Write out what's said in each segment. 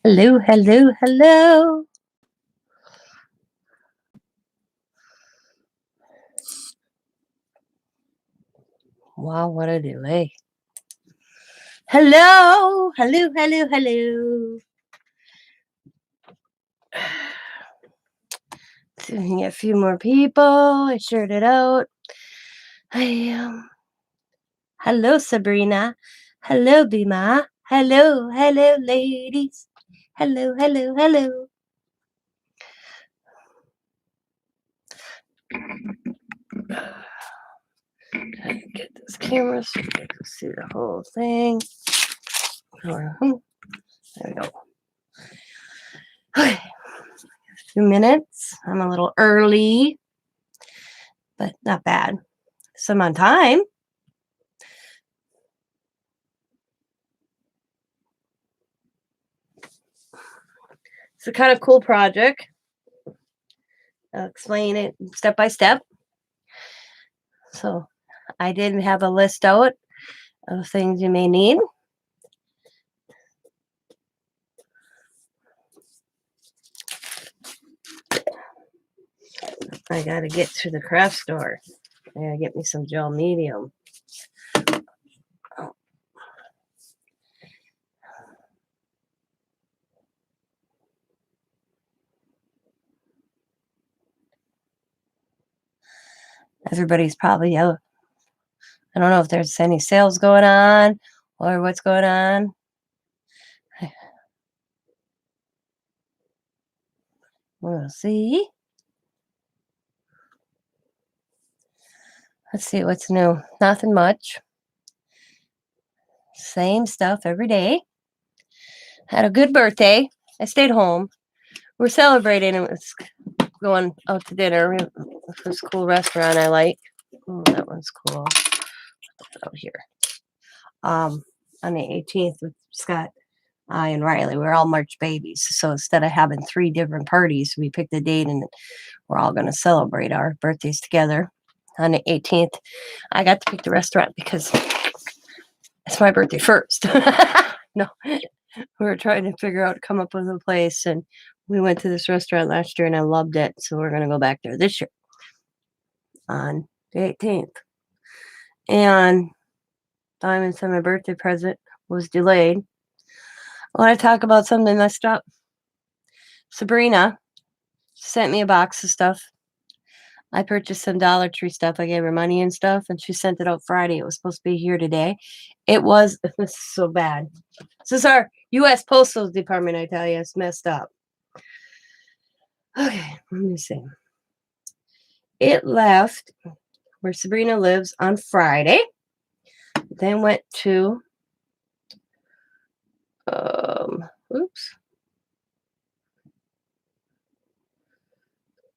Hello, hello, hello. Wow, what a delay. Hello, hello, hello, hello. See if we can get a few more people. I shared it out. I Hello, Sabrina. Hello, Bima. Hello, hello, ladies. Hello, hello, hello. Get this camera so you can see the whole thing. There we go. Okay. A few minutes. I'm a little early, but not bad. So I'm on time. It's a kind of cool project. I'll explain it step by step. So I did have a list out of things you may need. I got to get to the craft store. I got to get me some gel medium. Everybody's probably out. I don't know if there's any sales going on or what's going on. We'll see. Let's see what's new. Nothing much. Same stuff every day. Had a good birthday. I stayed home. We're celebrating. It was going out to dinner. This cool restaurant I like. Oh, that one's cool. Out here. On the 18th with Scott, I, and Riley. We're all March babies. So instead of having 3 different parties, we picked a date and we're all going to celebrate our birthdays together on the 18th. I got to pick the restaurant because it's my birthday first. No, we were trying to come up with a place, and we went to this restaurant last year and I loved it. So we're going to go back there this year on the 18th. And Diamond said my birthday present was delayed. I want to talk about something messed up. Sabrina sent me a box of stuff. I purchased some Dollar Tree stuff. I gave her money and stuff, and she sent it out Friday. It was supposed to be here today. It was, this is so bad. This is our U.S. Postal Department, I tell you. It's messed up. Okay, let me see. It left where Sabrina lives on Friday. Then went to,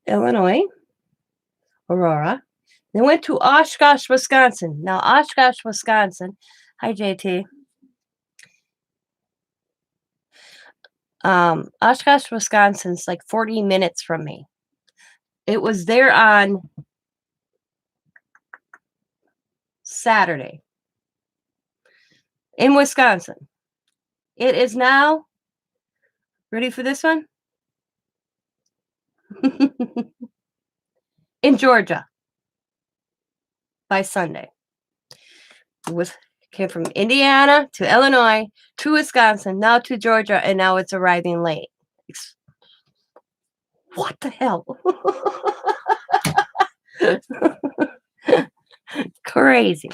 Illinois, Aurora. Then went to Oshkosh, Wisconsin. Now, Oshkosh, Wisconsin. Hi, JT. Oshkosh, Wisconsin's like 40 minutes from me. It was there on Saturday in Wisconsin. It is now, ready for this one? In Georgia by Sunday. Came from Indiana to Illinois to Wisconsin, now to Georgia, and now it's arriving late. What the hell? Crazy.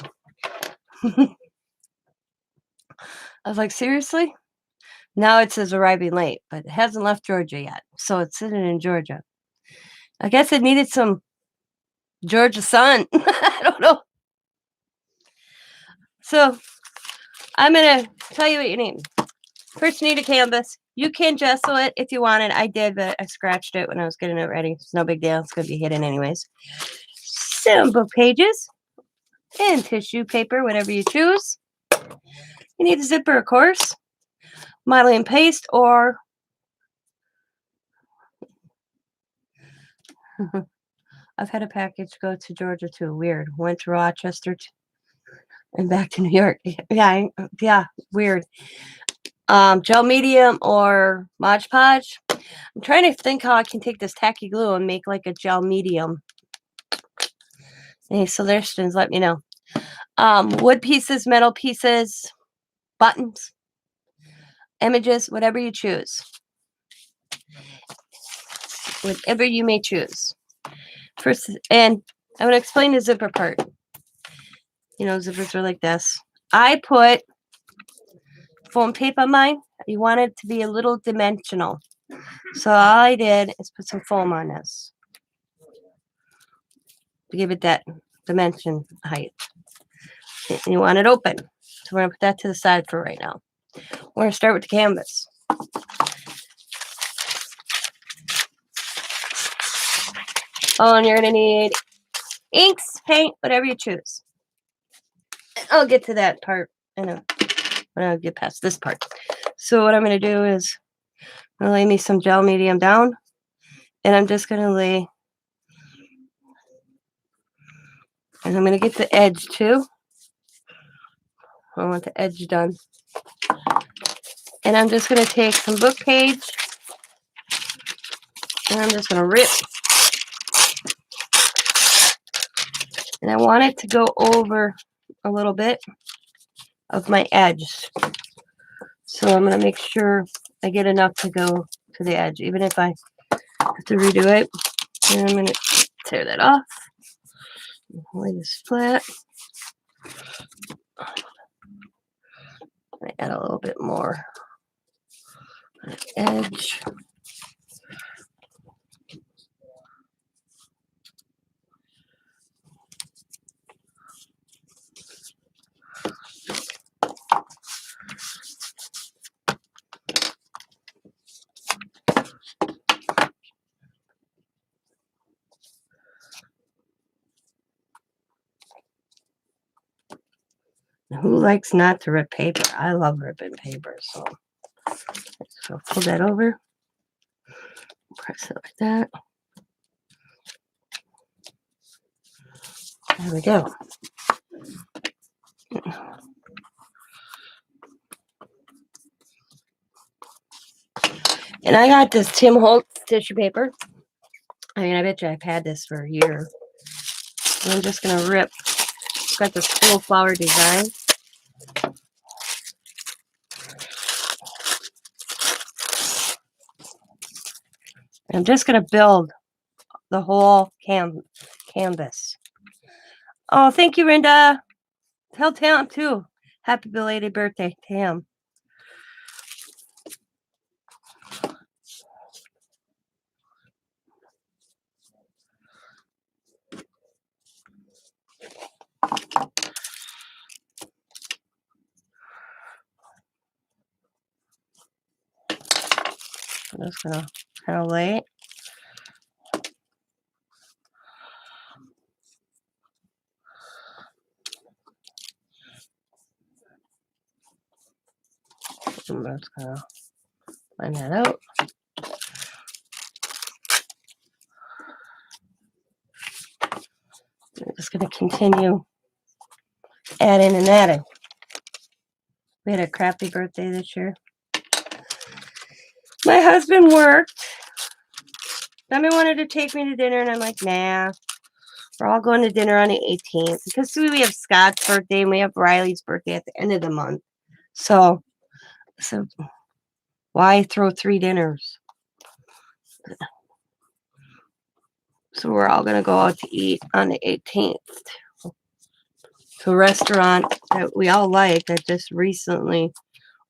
I was like, seriously? Now it says arriving late, but it hasn't left Georgia yet. So it's sitting in Georgia. I guess it needed some Georgia sun. I don't know. So I'm going to tell you what you need. First, you need a canvas. You can gesso it if you want it. I did, but I scratched it when I was getting it ready. It's no big deal. It's going to be hidden anyways. Some book pages and tissue paper, whatever you choose. You need a zipper, of course. Modeling paste or I've had a package go to Georgia too. Weird. Went to Rochester and back to New York. Yeah, weird. gel medium or Mod Podge. I'm trying to think how I can take this tacky glue and make like a gel medium. Any suggestions, let me know. Wood pieces, metal pieces, buttons, images, whatever you choose. Whatever you may choose. First, and I'm going to explain the zipper part. You know, zippers are like this. I put foam tape on mine. You want it to be a little dimensional. So all I did is put some foam on this to give it that dimension height. And you want it open. So we're going to put that to the side for right now. We're going to start with the canvas. Oh, and you're going to need inks, paint, whatever you choose. I'll get to that part when I get past this part. So what I'm going to do is I'm going to lay me some gel medium down. And I'm just going to lay, and I'm going to get the edge too. I want the edge done. And I'm just going to take some book page, and I'm just going to rip. And I want it to go over a little bit of my edge. So I'm going to make sure I get enough to go to the edge, even if I have to redo it. And I'm going to tear that off. Lay this flat. I add a little bit more edge. Who likes not to rip paper? I love ripping paper, so pull that over, press it like that. There we go. And I got this Tim Holtz tissue paper. I mean, I bet you I've had this for a year. And I'm just going to rip. It's got this cool flower design. And I'm just going to build the whole canvas. Oh, thank you, Rinda. Tell Tam, too. Happy belated birthday, Tam. I'm just going to kind of lay it. I'm just going to line that out. I'm just going to continue adding and adding. We had a crappy birthday this year. My husband worked. Tommy wanted to take me to dinner, and I'm like, nah. We're all going to dinner on the 18th because we have Scott's birthday and we have Riley's birthday at the end of the month. So why throw 3 dinners? So we're all going to go out to eat on the 18th to a restaurant that we all like that just recently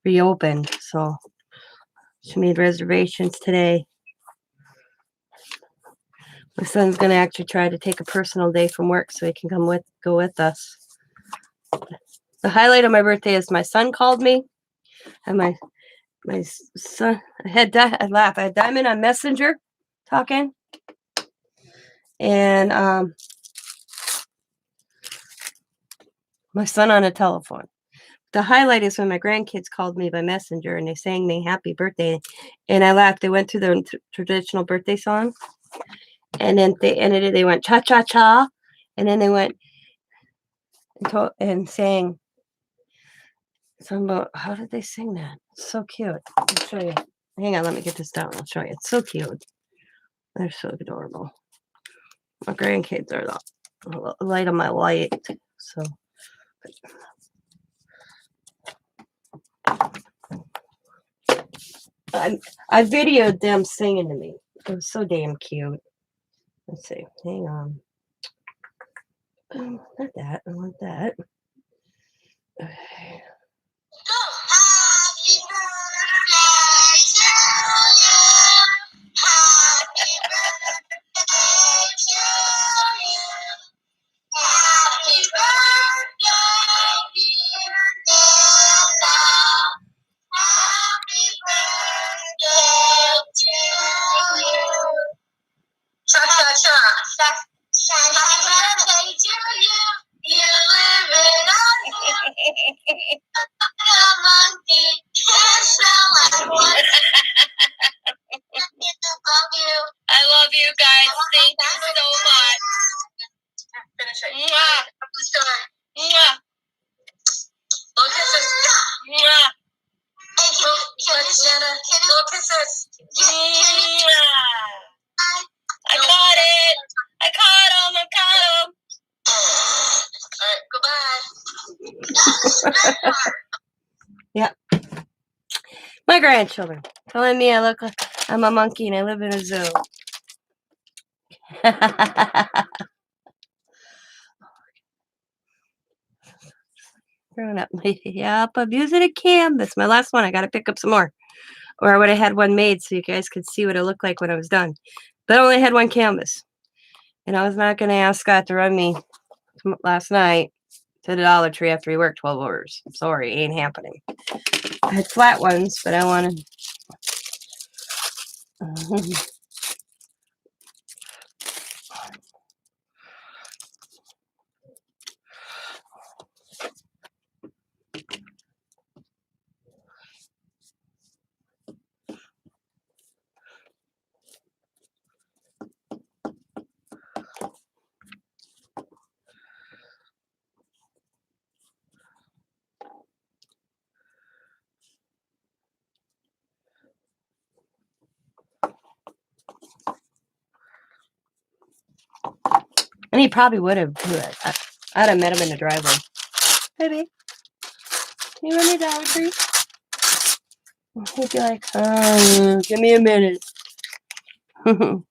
reopened. So she made reservations today. My son's going to actually try to take a personal day from work so he can go with us. The highlight of my birthday is my son called me, and my son, I laugh. I had Diamond on Messenger talking, and my son on a telephone. The highlight is when my grandkids called me by Messenger and they sang me happy birthday, and I laughed. They went through the traditional birthday song, and then they ended it. They went cha cha cha, and then they went and sang Some about how did they sing that? It's so cute. I'll show you. Hang on, let me get this down. I'll show you. It's so cute. They're so adorable. My grandkids are the light of my light. So I videoed them singing to me. It was so damn cute. Let's see. Hang on. Not that. I want that. Okay. Happy birthday to you. Happy birthday to you. Happy birthday, dear Nana. Happy birthday to you. Cha-cha-cha. Happy birthday to you. You live in a monkey. And smell like one. I love you guys. Thank you so much. Finish it. Mwah. Mwah. Little kisses. Mwah. Little kisses. Mwah. I caught it. I caught him. I caught him. All right, goodbye. Yeah. My grandchildren telling me I look like I'm a monkey and I live in a zoo. Growing up. Yep, I'm using a canvas. My last one, I got to pick up some more. Or I would have had one made so you guys could see what it looked like when I was done. But I only had one canvas. And I was not going to ask Scott to run me last night to the Dollar Tree after he worked 12 hours. I'm sorry, it ain't happening. I had flat ones, but I wanted... And he probably would have. I'd have met him in the driveway. Baby, can you run me Dollar Tree? He'd be like, give me a minute. I'm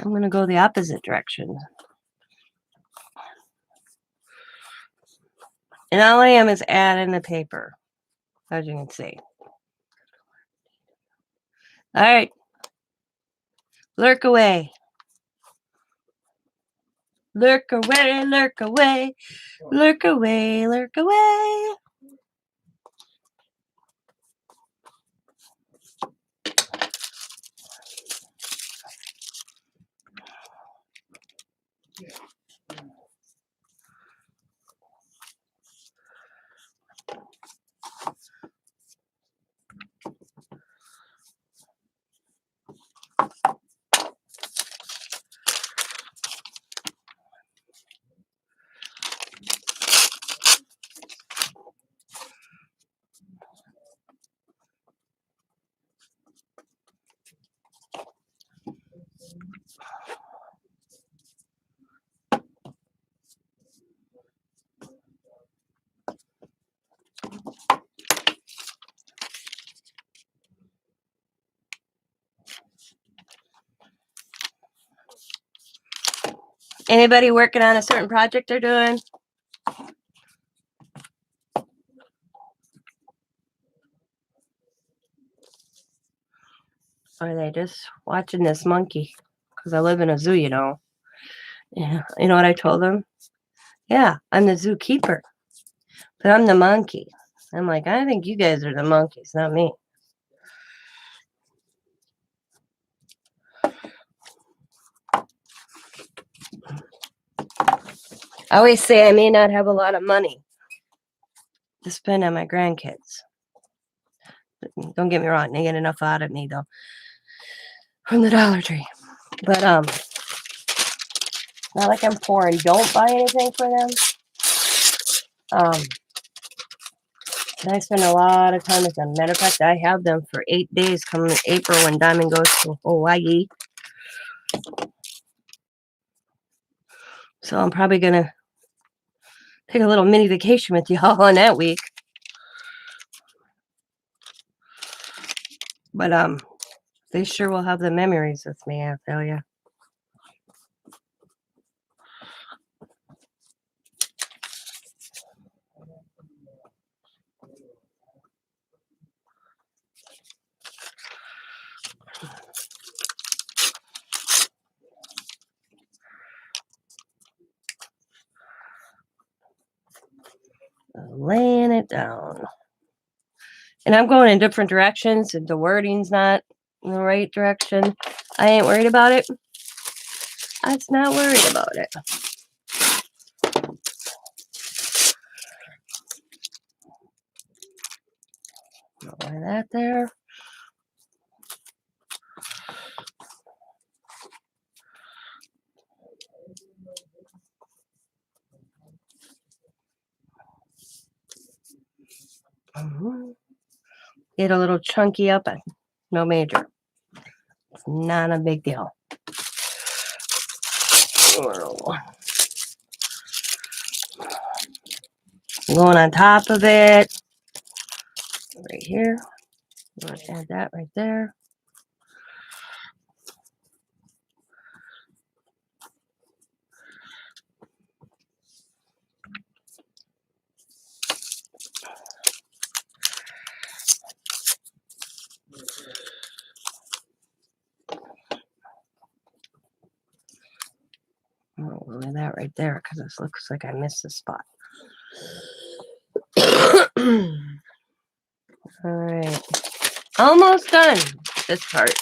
going to go the opposite direction. And all I am is adding the paper, as you can see. All right. Lurk away. Lurk away, lurk away. Lurk away, lurk away. Anybody working on a certain project they're doing? Or are they just watching this monkey? Because I live in a zoo, you know. Yeah. You know what I told them? Yeah, I'm the zookeeper. But I'm the monkey. I'm like, I think you guys are the monkeys, not me. I always say I may not have a lot of money to spend on my grandkids. Don't get me wrong, they get enough out of me though from the Dollar Tree. But Not like I'm poor and don't buy anything for them. And I spend a lot of time with them. Matter of fact, I have them for 8 days coming in April when Diamond goes to Hawaii. So I'm probably going to take a little mini vacation with y'all on that week. But they sure will have the memories with me, I tell you. Laying it down. And I'm going in different directions. If the wording's not in the right direction, I ain't worried about it. I'm not worried about it. Lay that there. Get a little chunky up, and no major. It's not a big deal. Going on top of it, right here. I'm going to add that right there. I'm going to lay that right there because this looks like I missed a spot. All right. Almost done this part.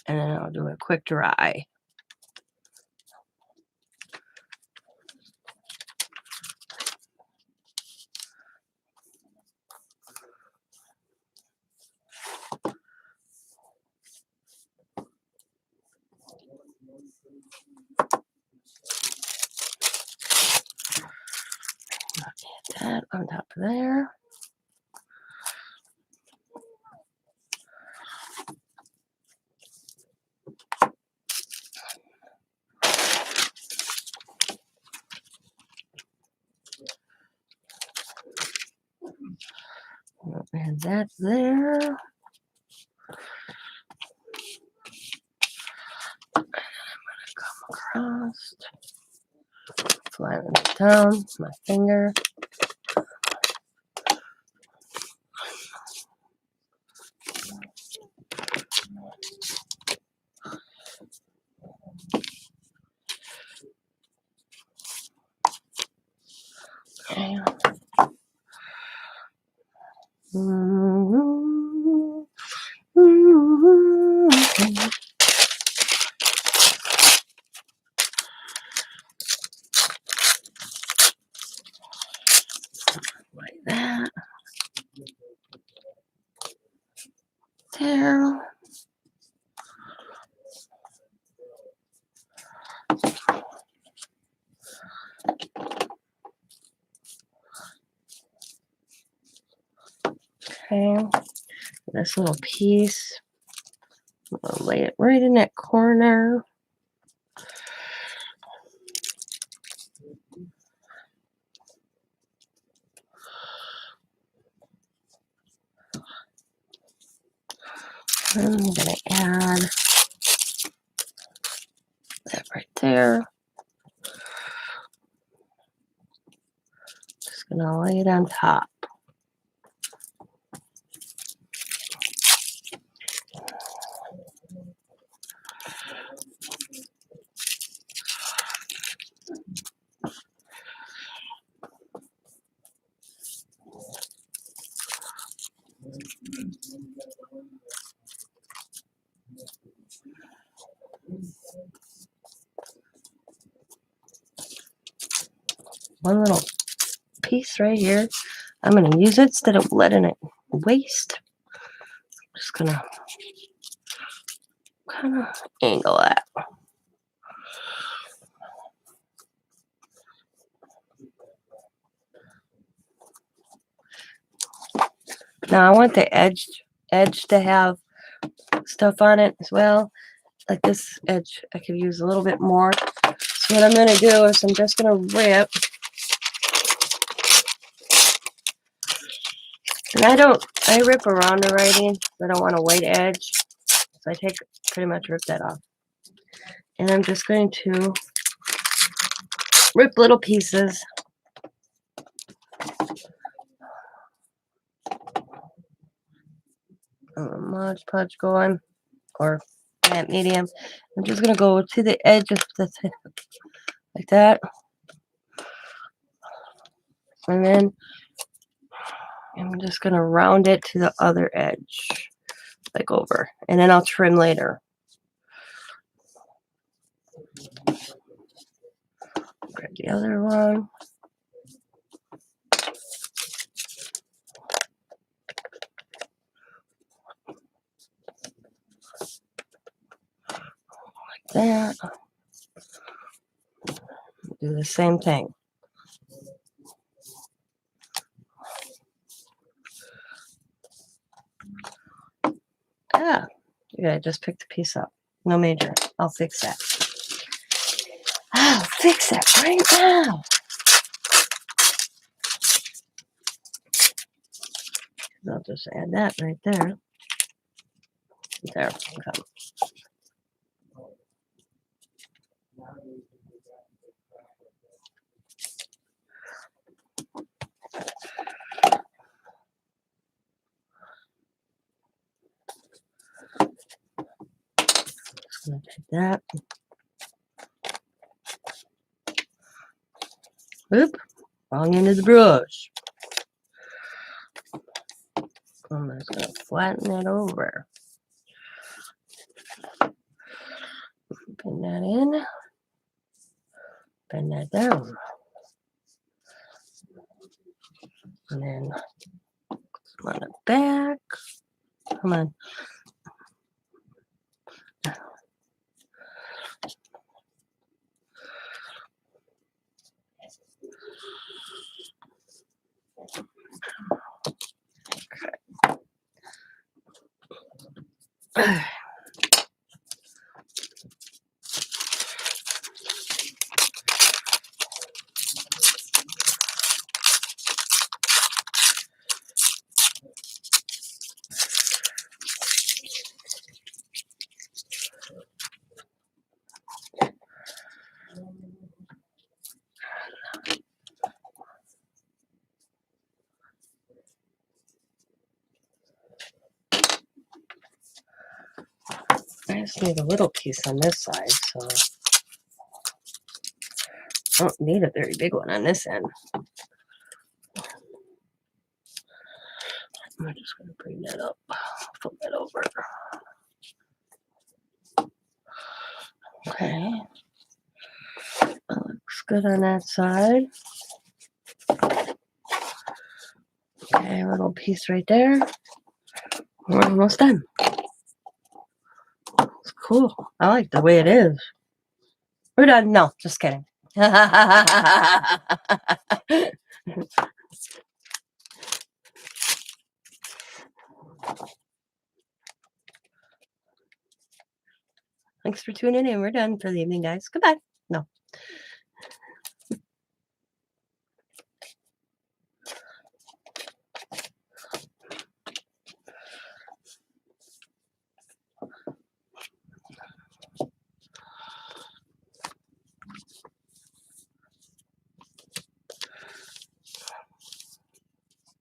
And then I'll do a quick dry. Get that on top of there. And that's there. I'm going to come across, flatten it down with my finger. Okay. Like that. There. Okay. This little piece. I'll lay it right in that corner. I'm going to add that right there. Just going to lay it on top. one little piece right here. I'm going to use it instead of letting it waste. I'm just going to kind of angle that. Now I want the edge to have stuff on it as well. Like this edge, I could use a little bit more. So what I'm going to do is I'm just going to rip. And I rip around the writing. I don't want a white edge. So I pretty much rip that off. And I'm just going to rip little pieces. Mod Podge going, or that medium. I'm just going to go to the edge of the like that. And then I'm just going to round it to the other edge, like over. And then I'll trim later. Grab the other one. Like that. Do the same thing. Ah, yeah, I just picked a piece up. No major. I'll fix that. I'll fix that right now. I'll just add that right there. There. Okay. Just gonna take that. Oop, wrong end of the brush. I'm just gonna flatten it over. Bend that in. Bend that down. And then on the back. Come on. Okay. I just need a little piece on this side, so I don't need a very big one on this end. I'm just going to bring that up, flip that over. Okay. That looks good on that side. Okay, a little piece right there. We're almost done. It's cool. I like the way it is. We're done. No, just kidding. Thanks for tuning in. We're done for the evening, guys. Goodbye. No.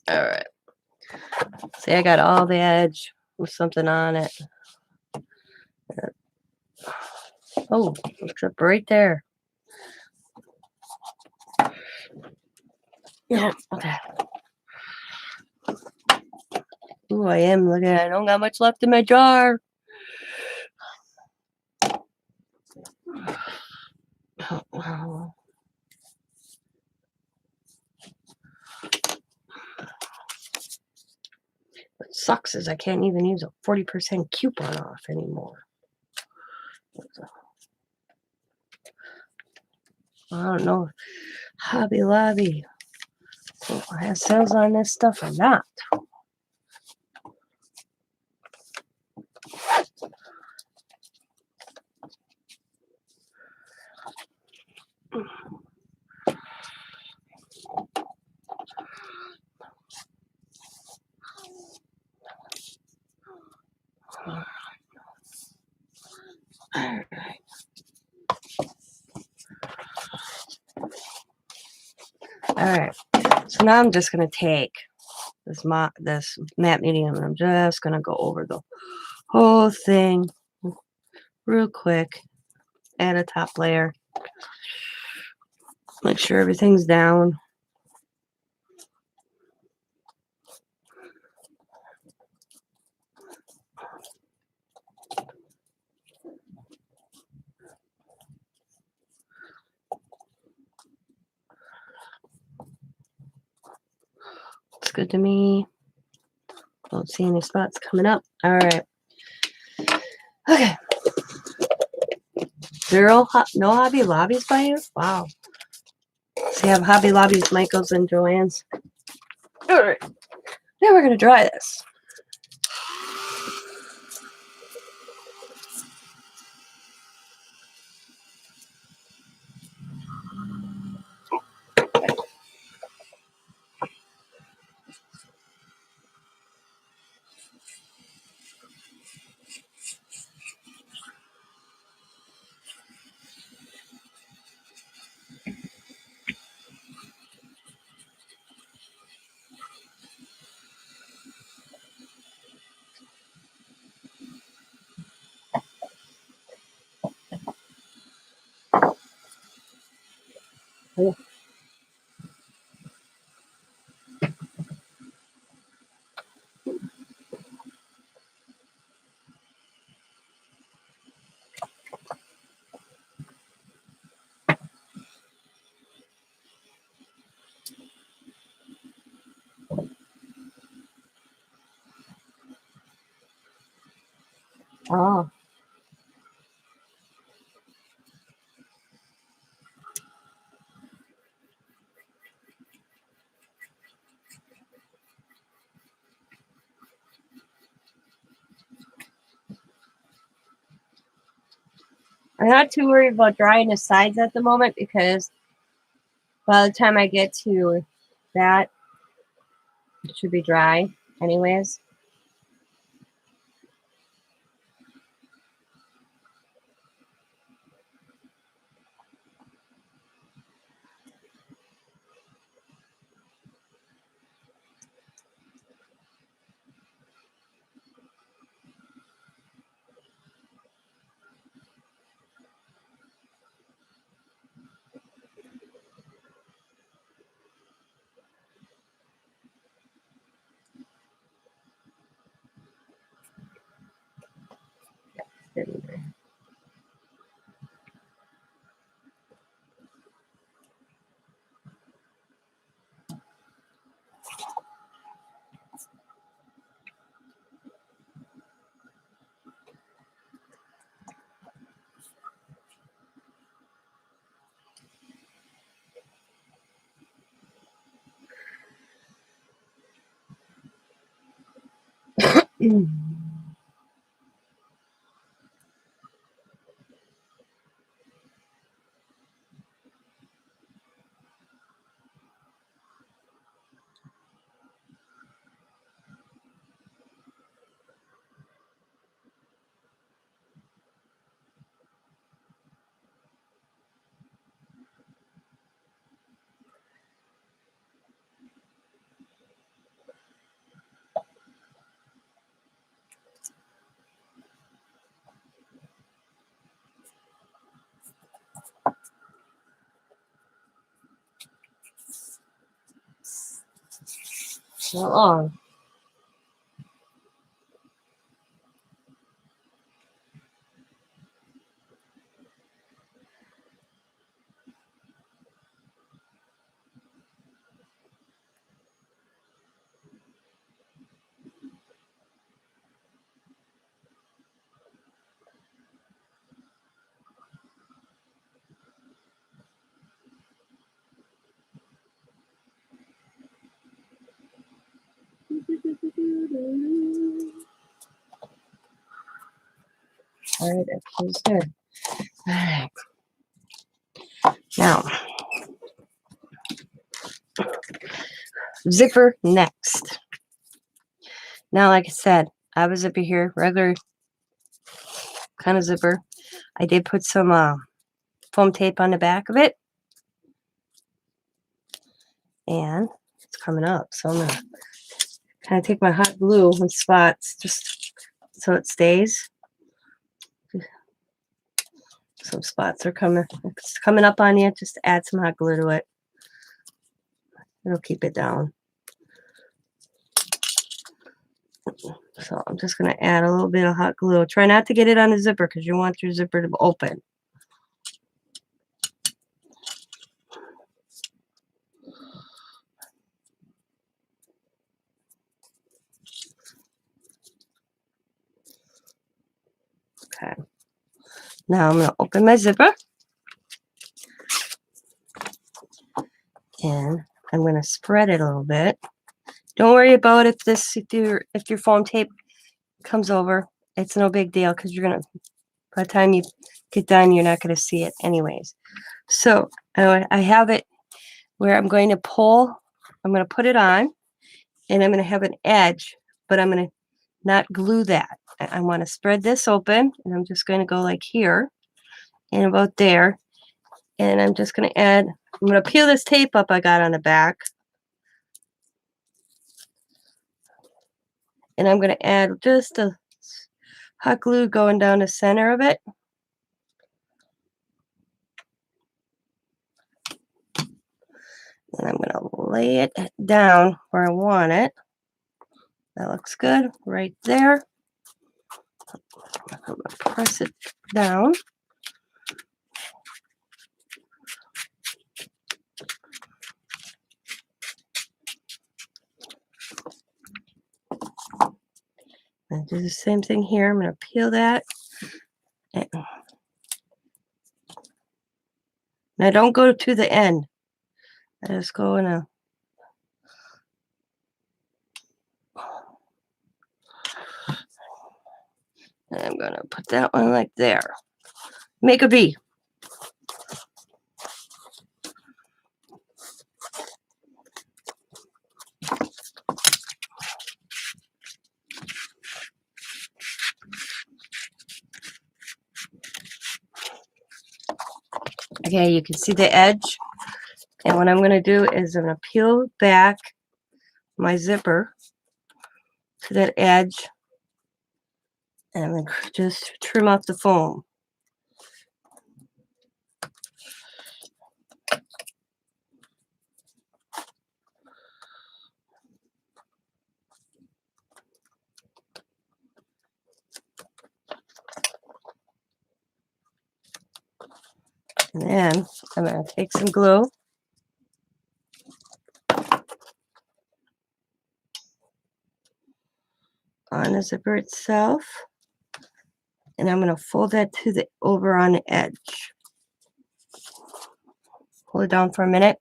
All right. See, I got all the edge with something on it. Oh, looks up right there. Yeah, okay. Ooh, I am looking at it. I don't got much left in my jar. sucks is I can't even use a 40% coupon off anymore. I don't know if Hobby Lobby has sales on this stuff or not. All right. So now I'm just going to take this matte medium and I'm just going to go over the whole thing real quick. Add a top layer. Make sure everything's down. Looks good to me. Don't see any spots coming up. All right. Okay. No Hobby Lobbies by you? Wow. So you have Hobby Lobbies, Michael's, and Joann's. All right. Now we're going to dry this. Oh. I'm not too worried about drying the sides at the moment because by the time I get to that, it should be dry anyways. Not long. All right, that feels good. All right. Now, zipper next. Now, like I said, I have a zipper here, regular kind of zipper. I did put some foam tape on the back of it. And it's coming up. So I'm going to kind of take my hot glue in spots just so it stays. Some spots are coming. If it's coming up on you, just add some hot glue to it. It'll keep it down. So I'm just going to add a little bit of hot glue. Try not to get it on the zipper because you want your zipper to open. Okay. Now I'm going to open my zipper. And I'm going to spread it a little bit. Don't worry about if your foam tape comes over. It's no big deal because you're going to, by the time you get done, you're not going to see it anyways. So I have it where I'm going to put it on, and I'm going to have an edge, but I'm going to not glue that. I want to spread this open, and I'm just going to go like here and about there. And I'm just going to I'm going to peel this tape up I got on the back. And I'm going to add just a hot glue going down the center of it. And I'm going to lay it down where I want it. That looks good right there. I'm going to press it down. And do the same thing here. I'm going to peel that. Now don't go to the end. I just go in a and I'm going to put that one like there. Make a V. Okay, you can see the edge. And what I'm going to do is I'm going to peel back my zipper to that edge. And I'm going to just trim off the foam. And then I'm going to take some glue. On the zipper itself. And I'm going to fold that over on the edge. Hold it down for a minute.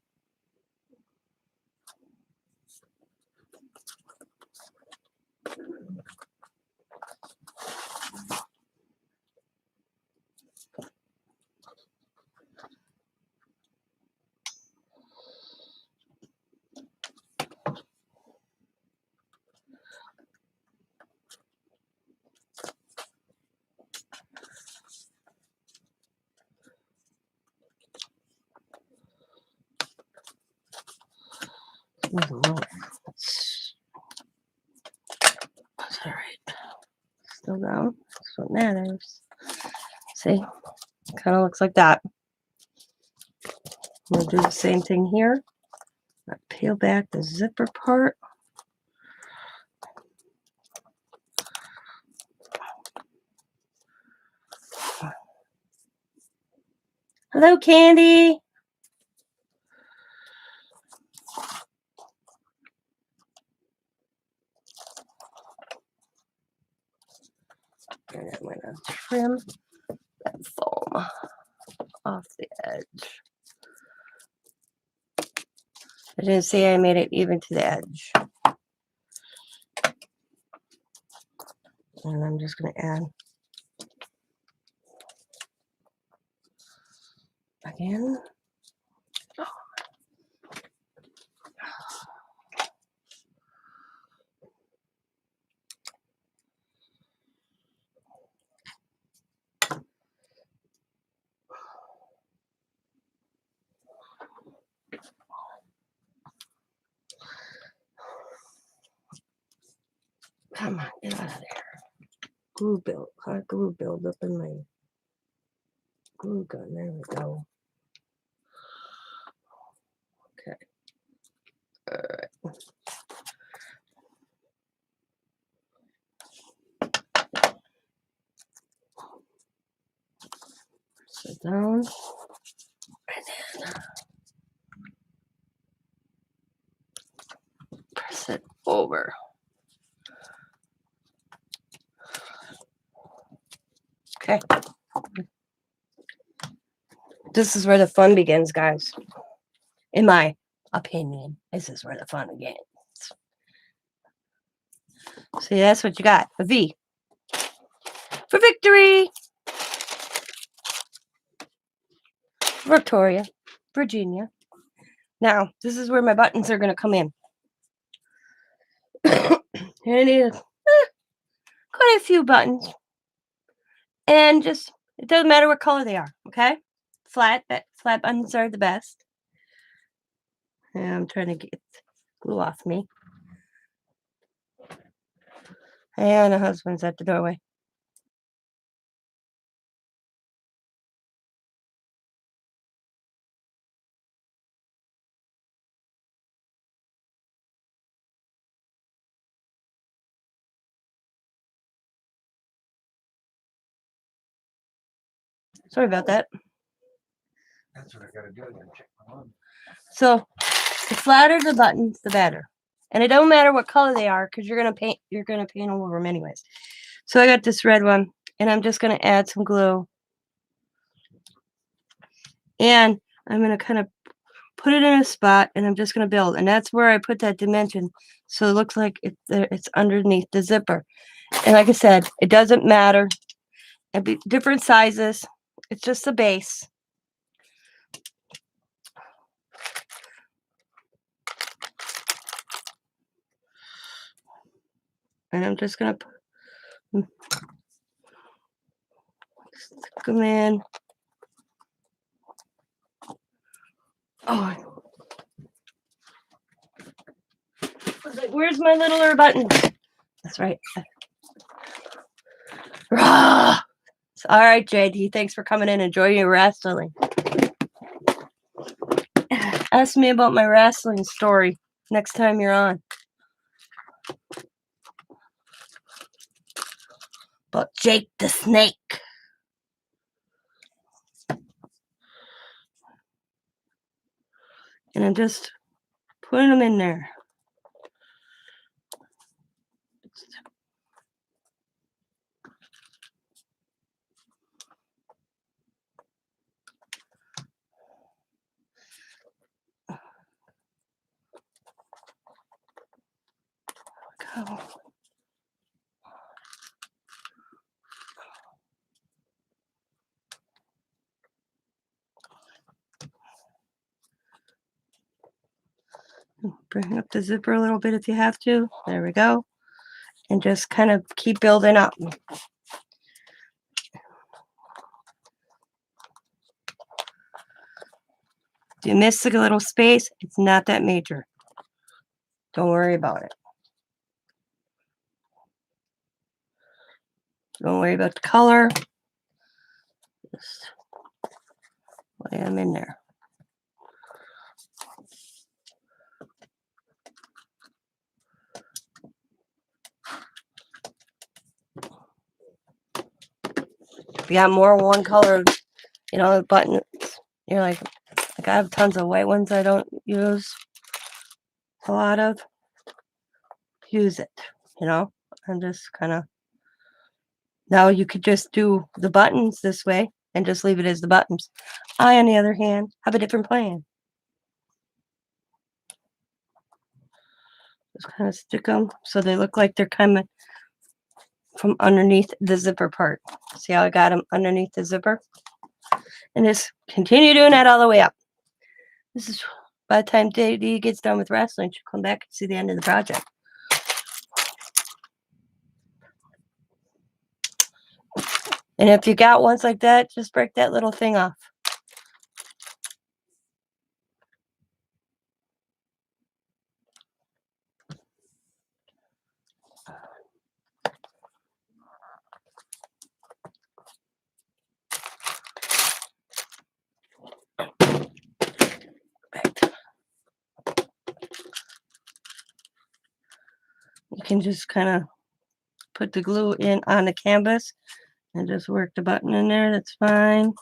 That's all right. Still down. That's what matters. See? Kind of looks like that. We'll do the same thing here. I'll peel back the zipper part. Hello, Candy. And I'm going to trim that foam off the edge. I didn't say I made it even to the edge. And I'm just going to add again. Come on, get out of there. Hot glue build up in my glue gun. There we go. Okay. All right. Sit down. And then press it over. Okay. This is where the fun begins, guys. In my opinion, this is where the fun begins. See, that's what you got. A V. For victory! Victoria, Virginia. Now, this is where my buttons are going to come in. I need quite a few buttons. And just, it doesn't matter what color they are, okay? Flat buttons are the best. And I'm trying to get glue off me. And the husband's at the doorway. Sorry about that. That's what I gotta do. I gotta check my mom. So the flatter the buttons, the better. And it don't matter what color they are, because you're gonna paint over them anyways. So I got this red one, and I'm just gonna add some glue. And I'm gonna kind of put it in a spot, and I'm just gonna build. And that's where I put that dimension, so it looks like it's underneath the zipper. And like I said, it doesn't matter. It'd be different sizes. It's just the base. And I'm just gonna stick them in. Oh, I was like, where's my littler button? That's right. Rah! All right, JD. Thanks for coming in. Enjoy your wrestling. Ask me about my wrestling story next time you're on. About Jake the Snake. And I'm just putting them in there. Go. Bring up the zipper a little bit if you have to. There we go. And just kind of keep building up. If you miss a little space, it's not that major. Don't worry about it. Don't worry about the color. Just lay them in there. If you got more one color, buttons, you're like I have tons of white ones I don't use a lot of. Use it, I'm just kind of, now you could just do the buttons this way and just leave it as the buttons. I, on the other hand, have a different plan. Just kind of stick them so they look like they're kind of from underneath the zipper part. See how I got them underneath the zipper? And just continue doing that all the way up. This is by the time Dee gets done with wrestling, she'll come back and see the end of the project. And if you got ones like that, just break that little thing off. You can just kind of put the glue in on the canvas and just work the button in there. That's fine.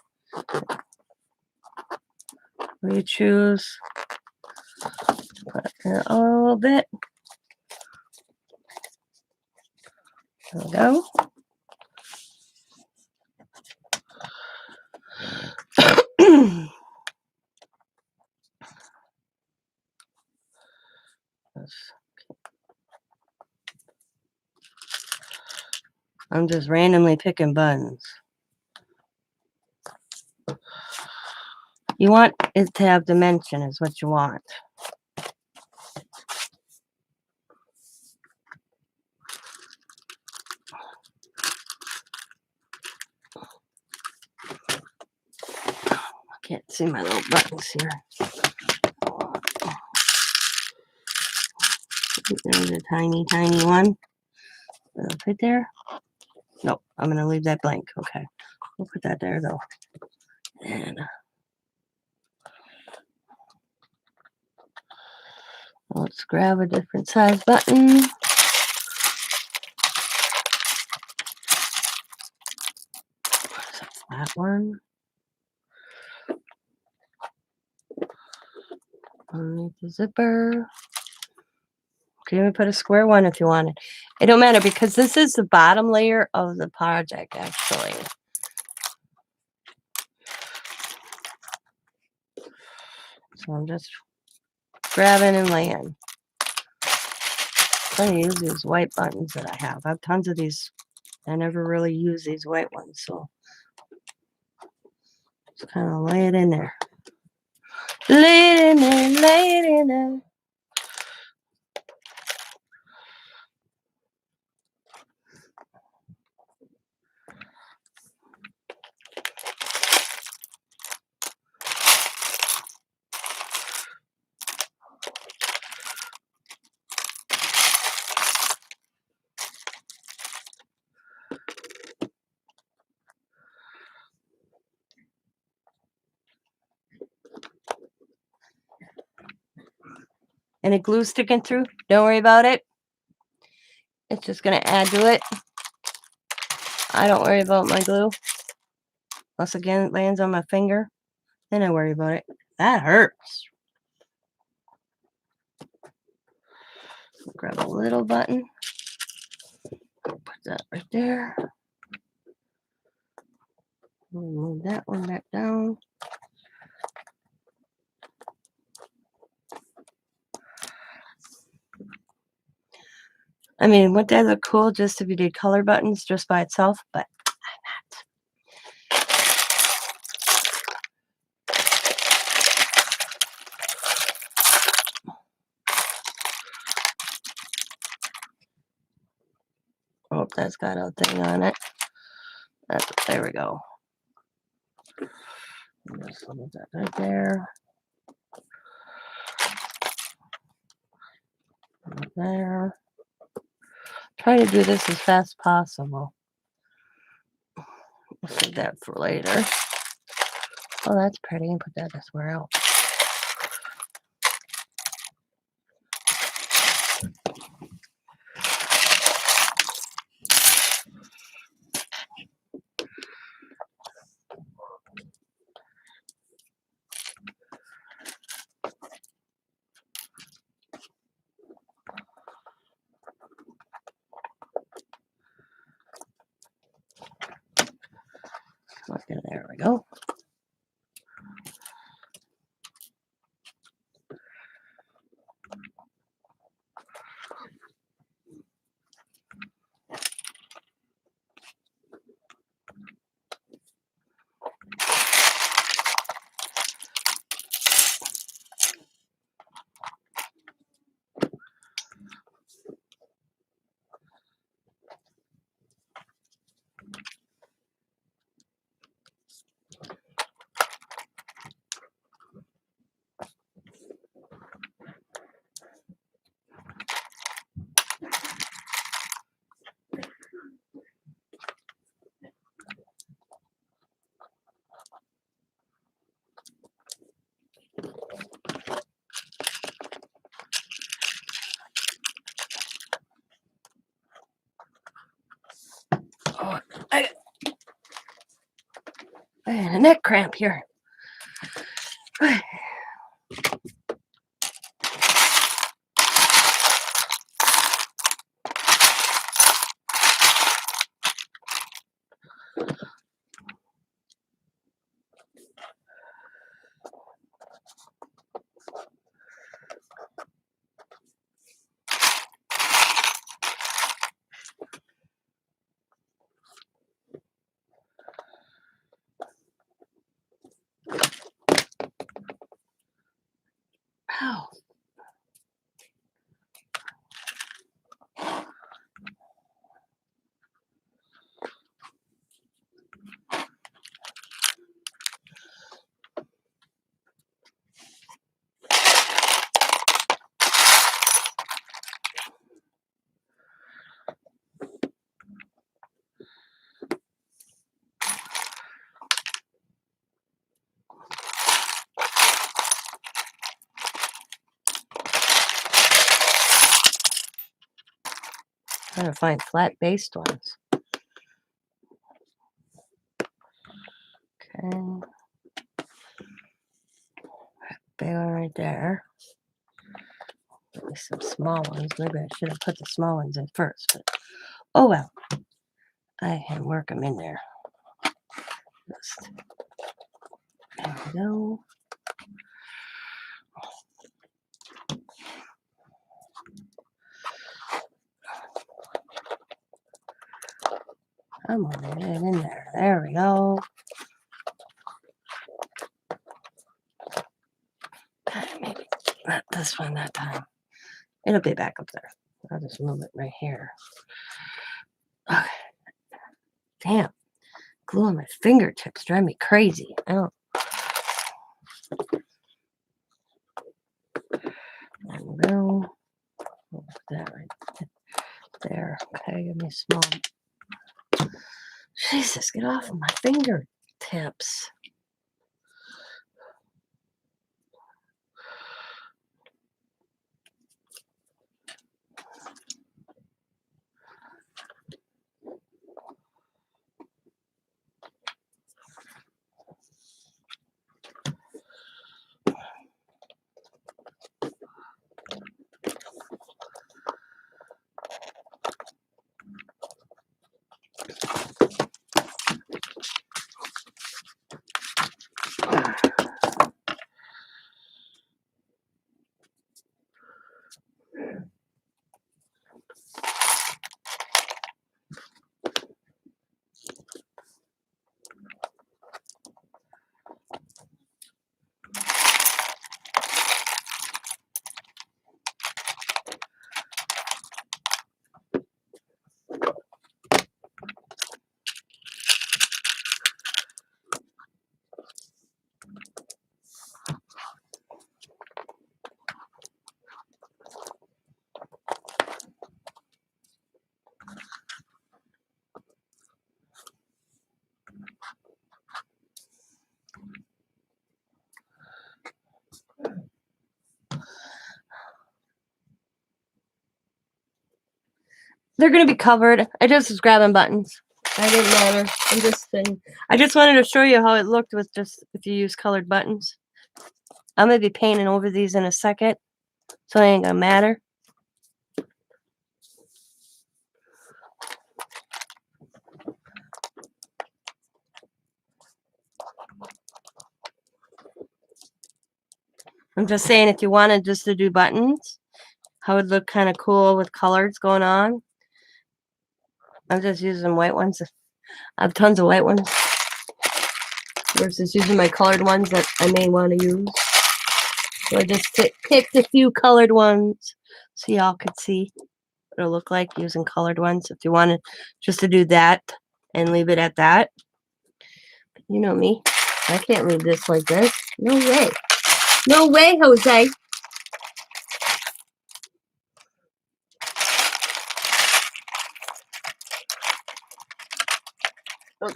We choose put in a little bit. There we go. I'm just randomly picking buttons. You want it to have dimension is what you want. I can't see my little buttons here. There's a tiny, tiny one. Right there. Nope, I'm going to leave that blank. Okay. We'll put that there though. And let's grab a different size button. That one. Underneath the zipper. You can even put a square one if you wanted. It don't matter because this is the bottom layer of the project actually. So I'm just grabbing and laying. I use these white buttons that I have. I have tons of these. I never really use these white ones, so just kind of lay it in there. Lay it in there, lay it in there. And the glue sticking through, don't worry about it. It's just going to add to it. I don't worry about my glue. Once again, it lands on my finger. Then I worry about it. That hurts. Grab a little button. Put that right there. Move that one back down. I mean, wouldn't that look cool just if you did color buttons just by itself? But I'm not. Oh, that's got a thing on it. There we go. Just leave that right there. Right there. Try to do this as fast as possible. We'll save that for later. Oh, that's pretty. Put that somewhere else. Okay, there we go. getting a neck cramp here. Ow. Trying to find flat based ones. Okay. Big one right there. Maybe some small ones. Maybe I should have put the small ones in first, but oh well. I can work them in there. Just, there we go. I'm gonna get it in there. There we go. Maybe not this one that time. It'll be back up there. I'll just move it right here. Okay. Damn. Glue on my fingertips drive me crazy. I don't. There we go. Put that right there. Okay, give me a small. Jesus, get off of my fingertips. They're gonna be covered. I just was grabbing buttons. I didn't matter. I just wanted to show you how it looked with just if you use colored buttons. I'm gonna be painting over these in a second, so it ain't gonna matter. I'm just saying if you wanted just to do buttons, how it would look kind of cool with colors going on. I'm just using white ones. I have tons of white ones versus using my colored ones that I may want to use. So I just picked a few colored ones so y'all could see what it'll look like using colored ones if you wanted just to do that and leave it at that. You know me. I can't leave this like this. No way. No way, Jose. Okay.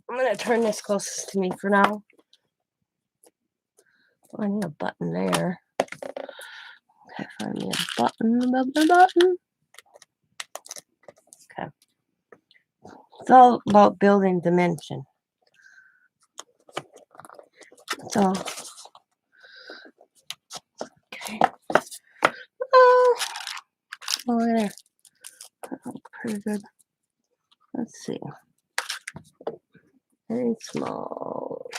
I'm going to turn this closest to me for now. I need a button there. Okay, find me a button. Okay. It's all about building dimension. So, okay. Oh, there. That looks pretty good. Let's see. Very small.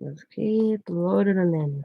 Let's keep loading them in.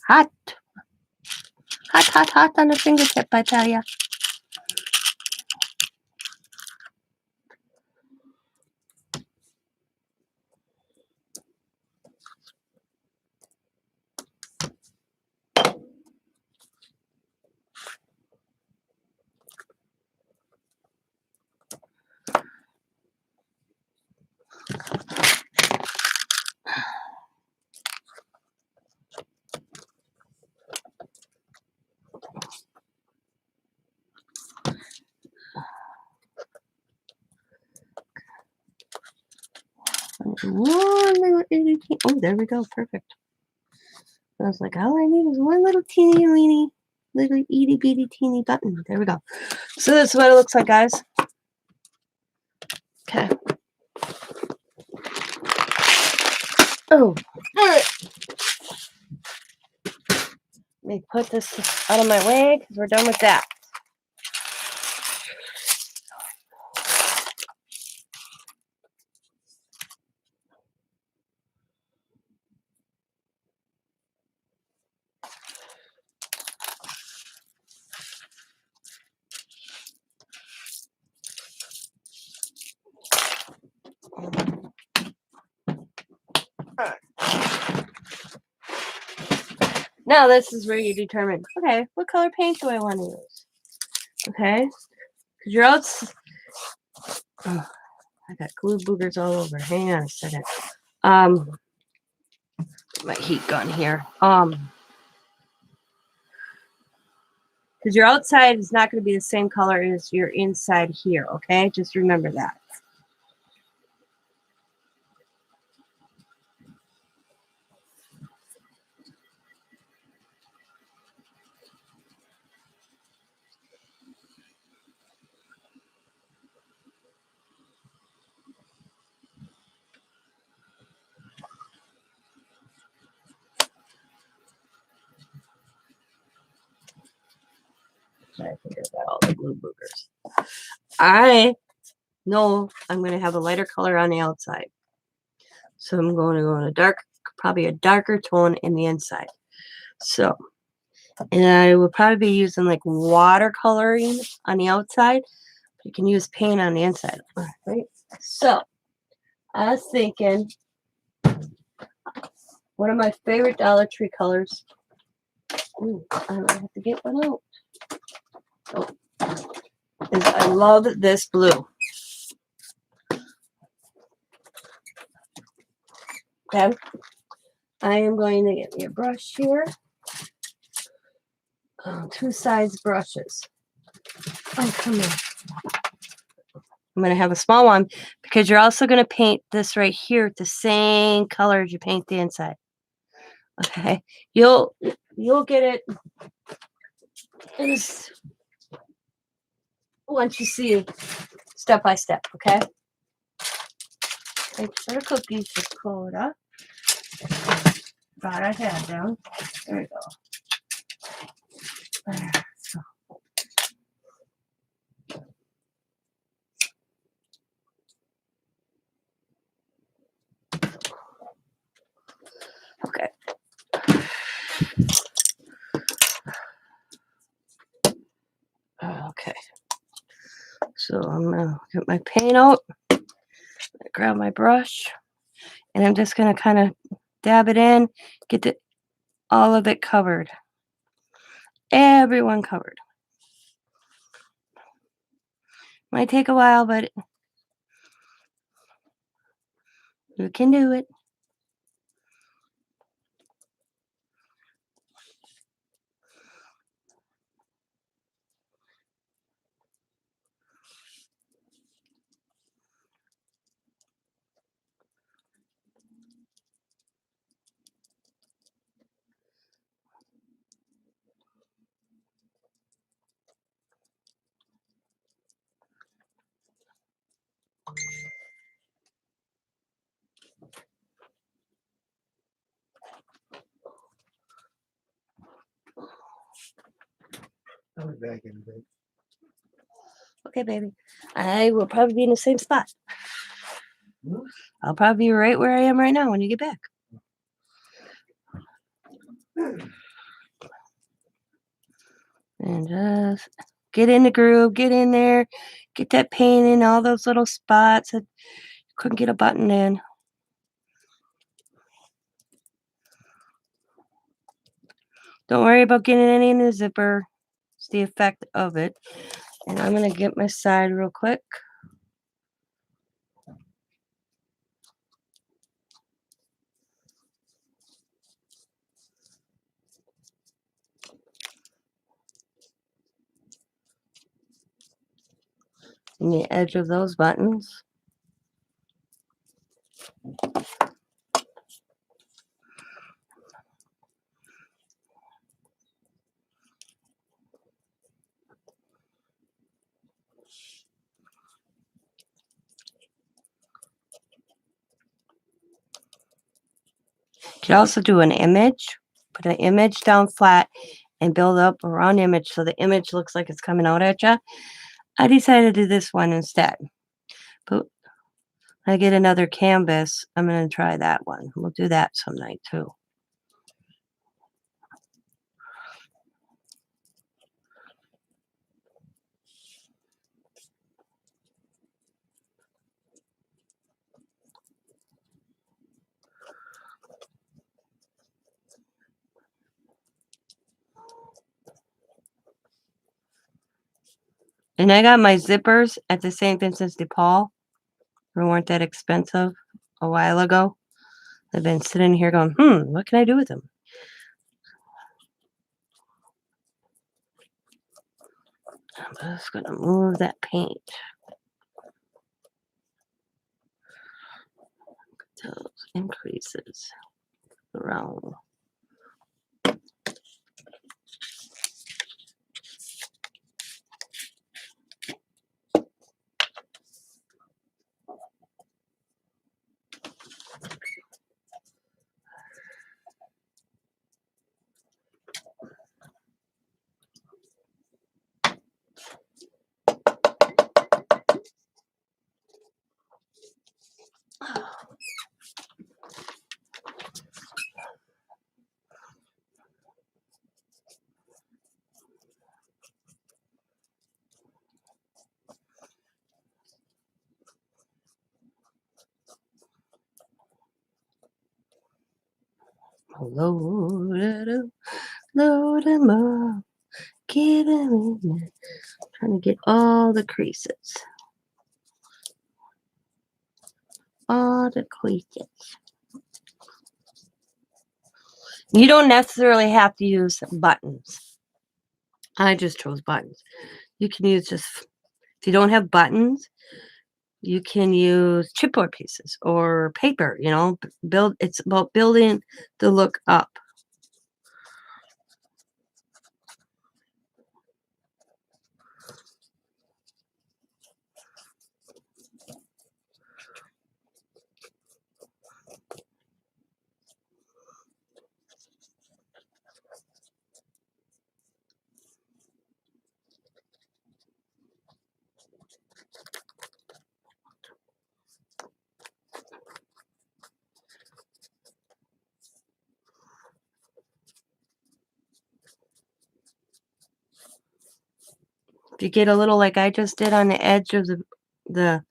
Hot. Hot on the fingertip, I tell ya. One little itty teeny. Oh, there we go. Perfect. I was like, all I need is one little teeny weeny, little itty bitty teeny button. There we go. So this is what it looks like, guys. Okay. Oh, all right. Let me put this out of my way because we're done with that. Now this is where you determine, okay, what color paint do I want to use? Okay, because you're out. Oh, I got glue boogers all over. Hang on a second. My heat gun here. Because your outside is not going to be the same color as your inside here. Okay, just remember that. I think I got all the glue boogers. I know I'm going to have a lighter color on the outside. So I'm going to go in a dark, probably a darker tone in the inside. So And I will probably be using like watercoloring on the outside. You can use paint on the inside. Right? So I was thinking one of my favorite Dollar Tree colors. Ooh, I don't have to get one out. Oh, is I love this blue. Okay. I am going to get me a brush here. Two size brushes. Oh, come on. I'm going to have a small one because you're also going to paint this right here the same color as you paint the inside. Okay. You'll get it in this, once you see step by step, okay? Make sure the cookies just pull it up. Thought I had them. There we go. There. So. Okay. Okay. So I'm gonna get my paint out. Grab my brush, and I'm just gonna kind of dab it in, get all of it covered. Everyone covered. Might take a while, but you can do it. I'll be back in a bit. Okay, baby. I will probably be in the same spot. Hmm? I'll probably be right where I am right now when you get back. And just get in the groove, get in there, get that paint in all those little spots that you couldn't get a button in. Don't worry about getting any in the zipper. It's the effect of it. And I'm going to get my side real quick. In the edge of those buttons. You could also do an image. Put an image down flat and build up around the image so the image looks like it's coming out at you. I decided to do this one instead. But when I get another canvas, I'm going to try that one. We'll do that some night too. And I got my zippers at the St. Vincent's de Paul. They weren't that expensive a while ago. I've been sitting here going, what can I do with them? I'm just going to move that paint. Those increases around. Load 'em up. Get 'em in there. Trying to get all the creases. All the creases. You don't necessarily have to use buttons. I just chose buttons. You can use just, if you don't have buttons, you can use chipboard pieces or paper, it's about building the look up. If you get a little like I just did on the edge of the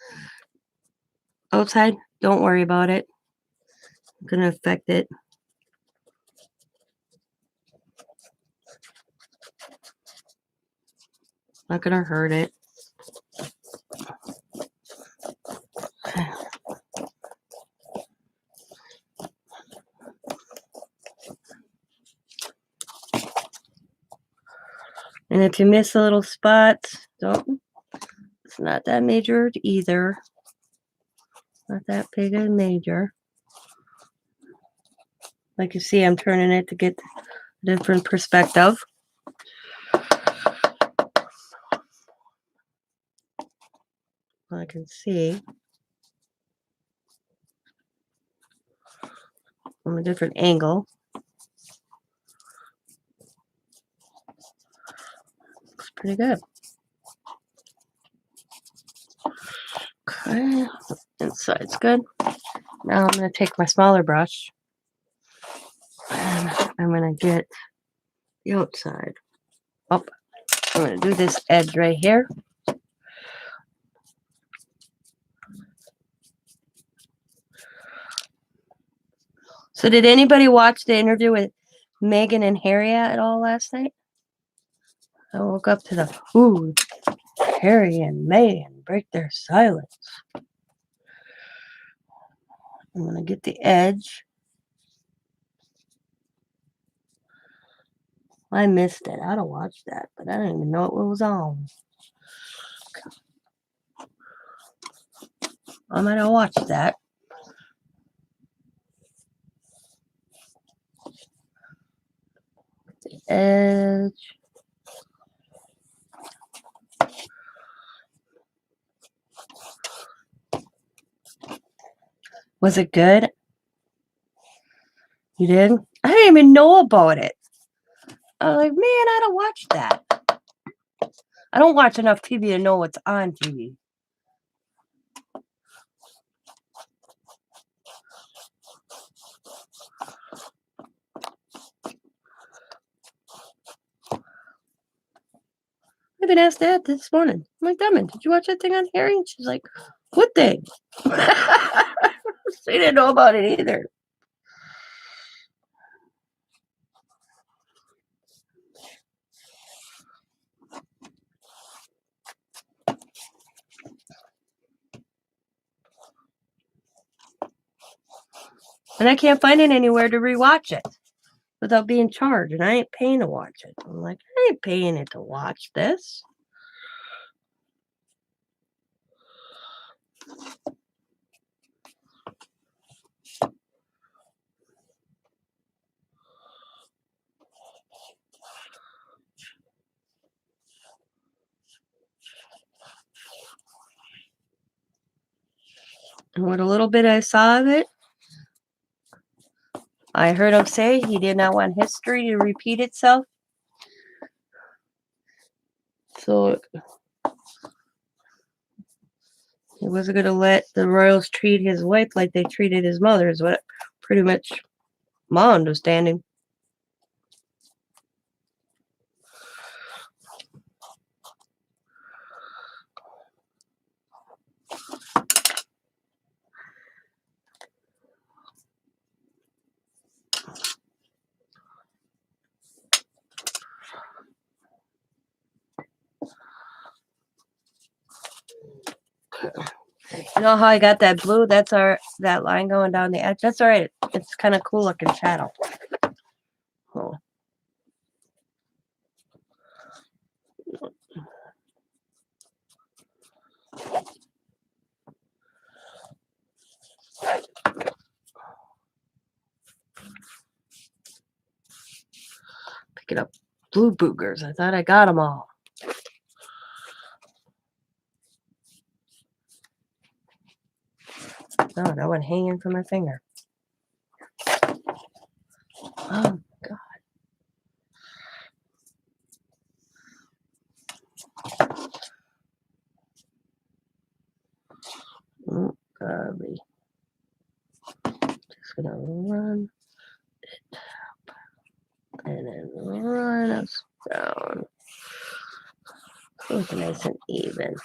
outside, don't worry about it. It's going to affect it. Not going to hurt it. And if you miss a little spot, don't. It's not that major either. Not that big and major. Like you see, I'm turning it to get a different perspective. I can see from a different angle. Looks pretty good. Okay, inside's good. Now I'm going to take my smaller brush and I'm going to get the outside. Oh, I'm going to do this edge right here. So did anybody watch the interview with Meghan and Harry at all last night? I woke up to the, ooh, Harry and Meghan break their silence. I'm going to get the edge. I missed it. I'd have watched that, but I didn't even know it was on. I might have watched that. The edge. Was it good? You did? I didn't even know about it. I was like, man, I'd have watched that. I don't watch enough TV to know what's on TV. I even asked Dad this morning. I'm like, Diamond, did you watch that thing on Harry? And she's like, what thing? She didn't know about it either. And I can't find it anywhere to rewatch it without being charged. And I ain't paying to watch it. I'm like, I ain't paying it to watch this. And what a little bit I saw of it, I heard him say he did not want history to repeat itself. So he wasn't going to let the royals treat his wife like they treated his mother, is what pretty much my understanding. You know how I got that blue? That's that line going down the edge. That's all right. It's kind of cool looking shadow. Oh. Picking up blue boogers. I thought I got them all. Oh, that one hanging from my finger. Oh, God. Oh, golly. Just gonna run it up and then run us down. It's nice and even.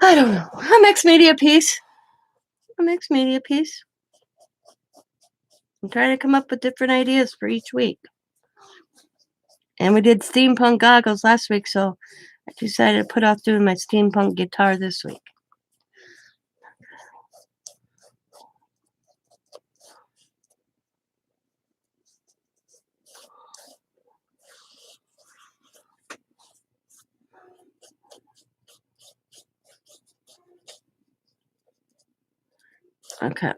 I don't know. A mixed media piece. A mixed media piece. I'm trying to come up with different ideas for each week. And we did steampunk goggles last week, so I decided to put off doing my steampunk guitar this week. Okay. I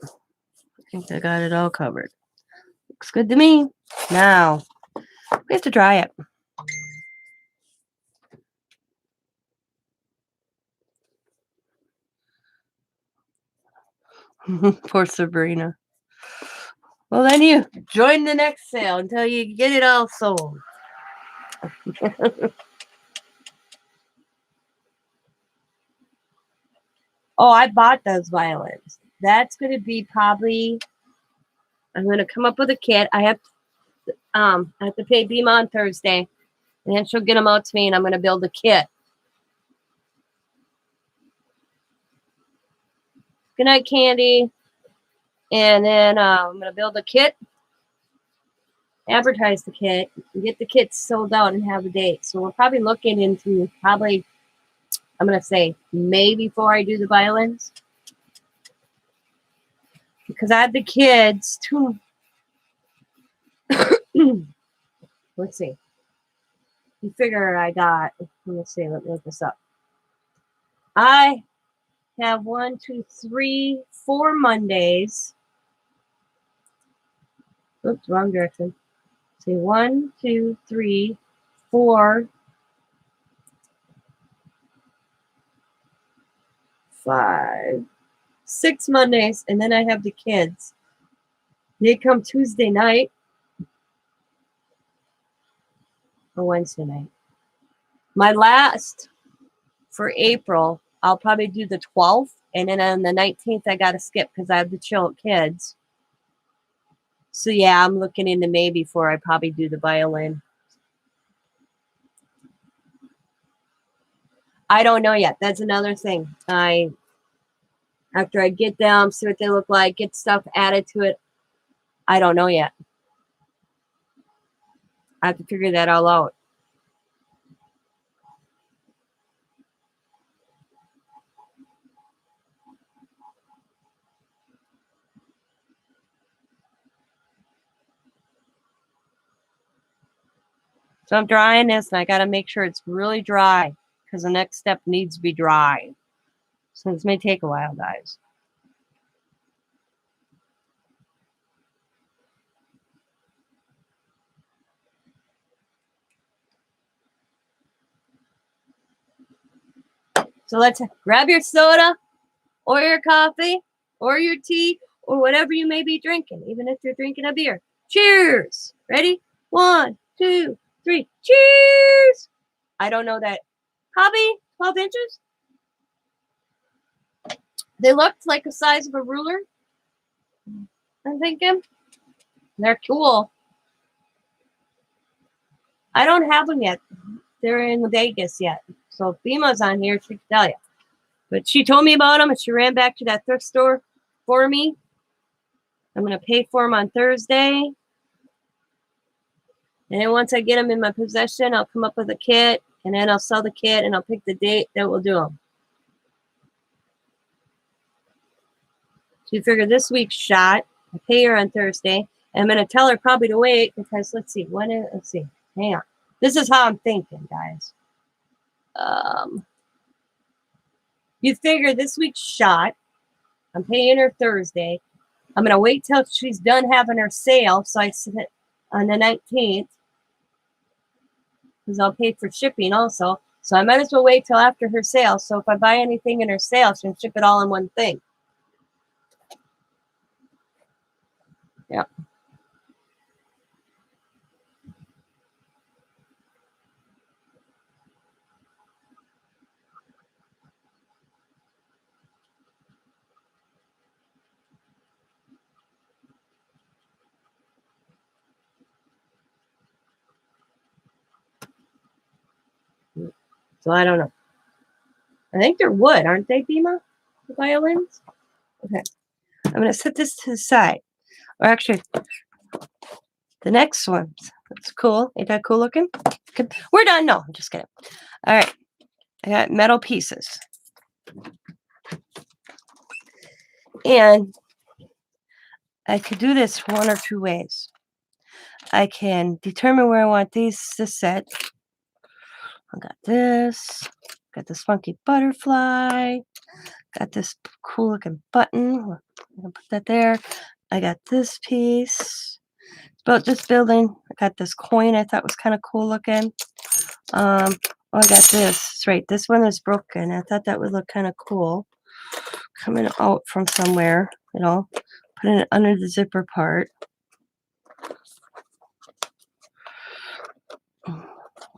think I got it all covered. Looks good to me. Now, we have to dry it. Poor Sabrina. Well, then you join the next sale until you get it all sold. Oh, I bought those violins. That's going to be probably, I'm going to come up with a kit. I have to pay Beam on Thursday, and then she'll get them out to me, and I'm going to build a kit. Good night, Candy. And then I'm going to build a kit, advertise the kit, and get the kits sold out and have a date. So we're probably looking into I'm going to say May before I do the violins. Because I have the kids too. Let's see. You figure I got, let's see, let me look this up. I have 1, 2, 3, 4 Mondays. Oops, wrong direction. See, 1, 2, 3, 4, 5, 6 Mondays, and then I have the kids. They come Tuesday night or Wednesday night. My last for April, I'll probably do the 12th, and then on the 19th, I got to skip because I have the chill kids. So yeah, I'm looking into May before I probably do the violin. I don't know yet. That's another thing. After I get them, see what they look like, get stuff added to it, I don't know yet. I have to figure that all out. So I'm drying this, and I got to make sure it's really dry because the next step needs to be dry. So this may take a while, guys. So let's grab your soda or your coffee or your tea or whatever you may be drinking, even if you're drinking a beer. Cheers. Ready? 1, 2, 3. Cheers. I don't know that. Hobby, 12 inches. They looked like the size of a ruler. I'm thinking. They're cool. I don't have them yet. They're in Vegas yet. So if Bima's on here, she can tell you. But she told me about them and she ran back to that thrift store for me. I'm going to pay for them on Thursday. And then once I get them in my possession, I'll come up with a kit. And then I'll sell the kit and I'll pick the date that we'll do them. So you figure this week's shot. I pay her on Thursday. And I'm going to tell her probably to wait because let's see. Hang on. This is how I'm thinking, guys. You figure this week's shot. I'm paying her Thursday. I'm going to wait till she's done having her sale. So I sit on the 19th. Because I'll pay for shipping also. So I might as well wait till after her sale. So if I buy anything in her sale, she can ship it all in one thing. Yep. So I don't know. I think they're wood, aren't they, Bima? The violins? Okay. I'm going to set this to the side. Or actually, the next one. That's cool. Ain't that cool looking? Good. We're done. No, I'm just kidding. All right. I got metal pieces. And I could do this one or two ways. I can determine where I want these to sit. I got this. Got this funky butterfly. Got this cool looking button. I'm gonna put that there. I got this piece. About this building. I got this coin I thought was kind of cool looking. I got this. That's right. This one is broken. I thought that would look kind of cool. Coming out from somewhere, putting it under the zipper part.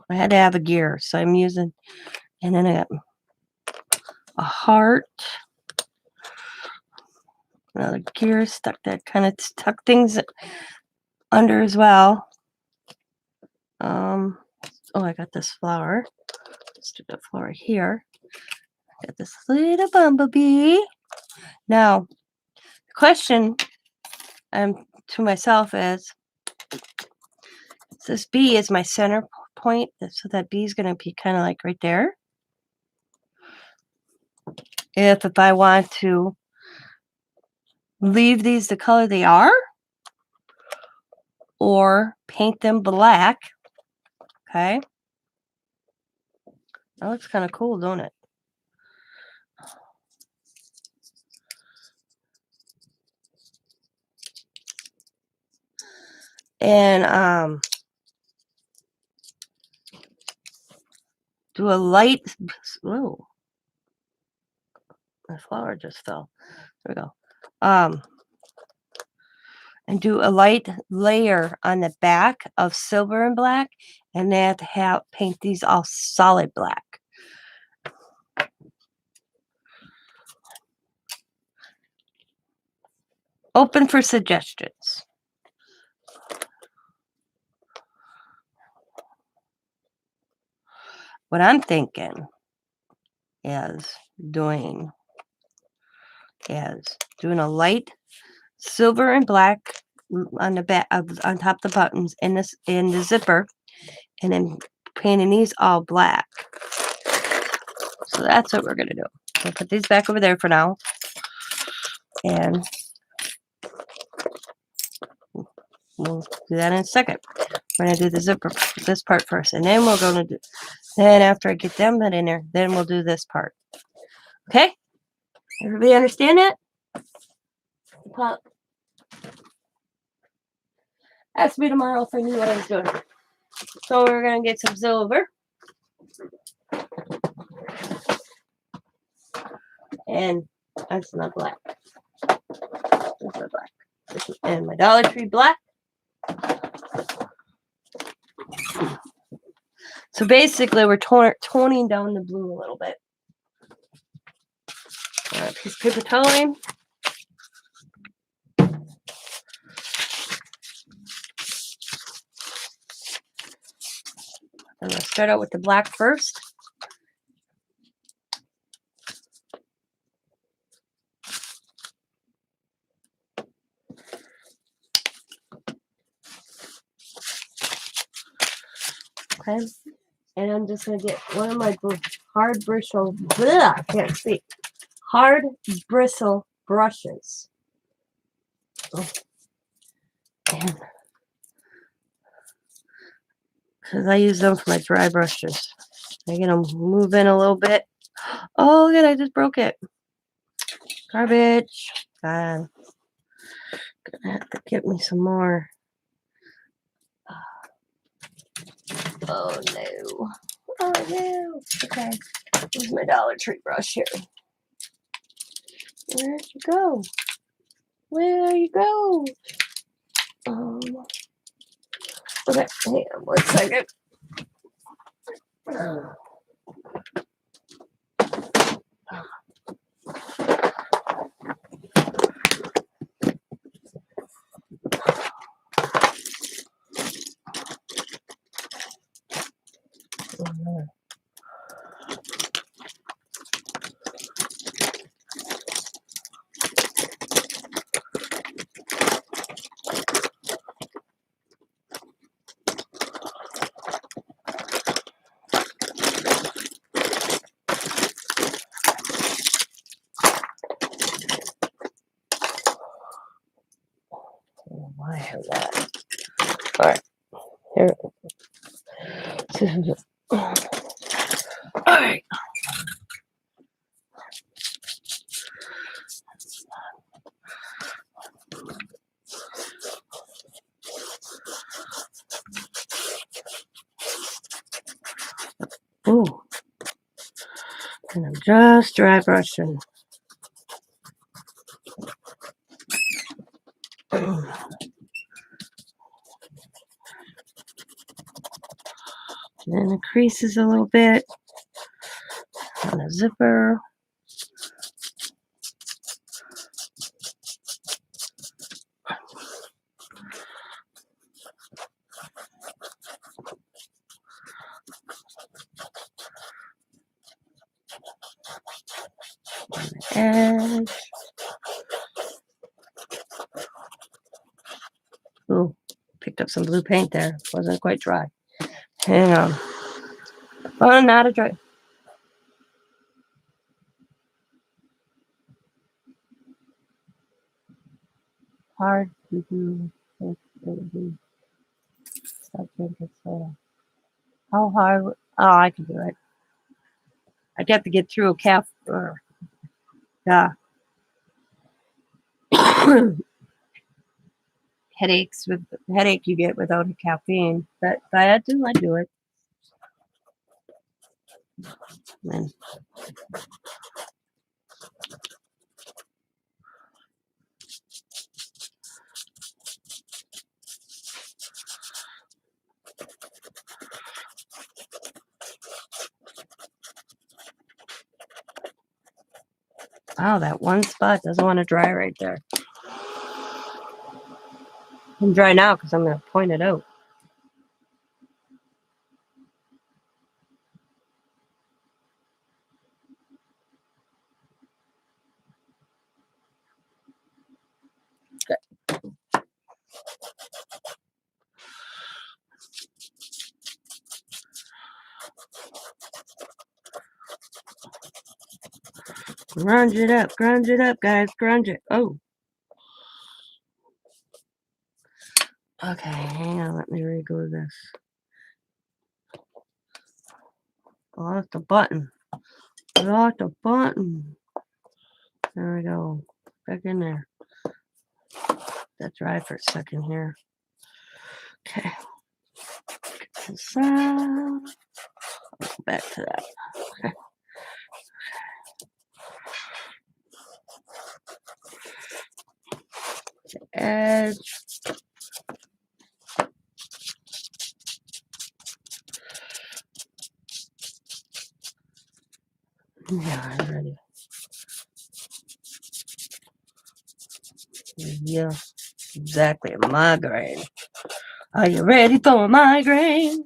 I had to have a gear, so I'm using, and then I got a heart. Another gear stuck that kind of tuck things under as well. I got this flower. Let's do the flower here. Got this little bumblebee. Now, the question to myself is, this bee is my center point, so that bee is going to be kind of like right there. If I want to leave these the color they are, or paint them black. Okay. That looks kind of cool, don't it? And do a light. Whoa. My flower just fell. There we go. And do a light layer on the back of silver and black, and then paint these all solid black. Open for suggestions. What I'm thinking is doing a light silver and black on the back on top of the buttons in the zipper, and then painting these all black. So that's what we're gonna do. I'll put these back over there for now, and we'll do that in a second. We're gonna do the zipper, this part first, and then we're gonna do. Then after I get them in there, then we'll do this part. Okay? Everybody understand that? Ask me tomorrow if I knew what I was doing. So we're gonna get some silver. And that's not black. That's not black. And my Dollar Tree black. So basically, we're toning down the blue a little bit. Piece of paper toweling. I'm going to start out with the black first. Okay. And I'm just going to get one of my hard bristle, I can't speak, hard bristle brushes. Oh. And because I use them for my dry brushes. I get them moving a little bit. Oh, look at it, I just broke it. Garbage. God. Gonna have to get me some more. Oh no. Oh no. Okay. Here's my Dollar Tree brush here. Where'd you go? Where you go? Okay, hang on 1 second. Why I have that? All right, here. All right. Ooh. And I'm just dry brushing. And then the creases a little bit on the zipper. And ooh, picked up some blue paint there. Wasn't quite dry. Hang on. Oh, not a dry. Hard. How hard? Oh, I can do it. I'd have to get through a calf. Yeah. Headaches with headache you get without caffeine. But if I had to, I'd do it. And wow, that one spot doesn't want to dry right there. I'm dry now because I'm going to point it out. Good. Grunge it up, guys, grunge it. Oh. Okay, hang on, let me re-go this. Oh, that's the button. Got the button. There we go. Back in there. That's right for a second here. Okay. Get this out. I'll go back to that. Okay. Yeah, I'm ready. Yeah, exactly. A migraine. Are you ready for a migraine?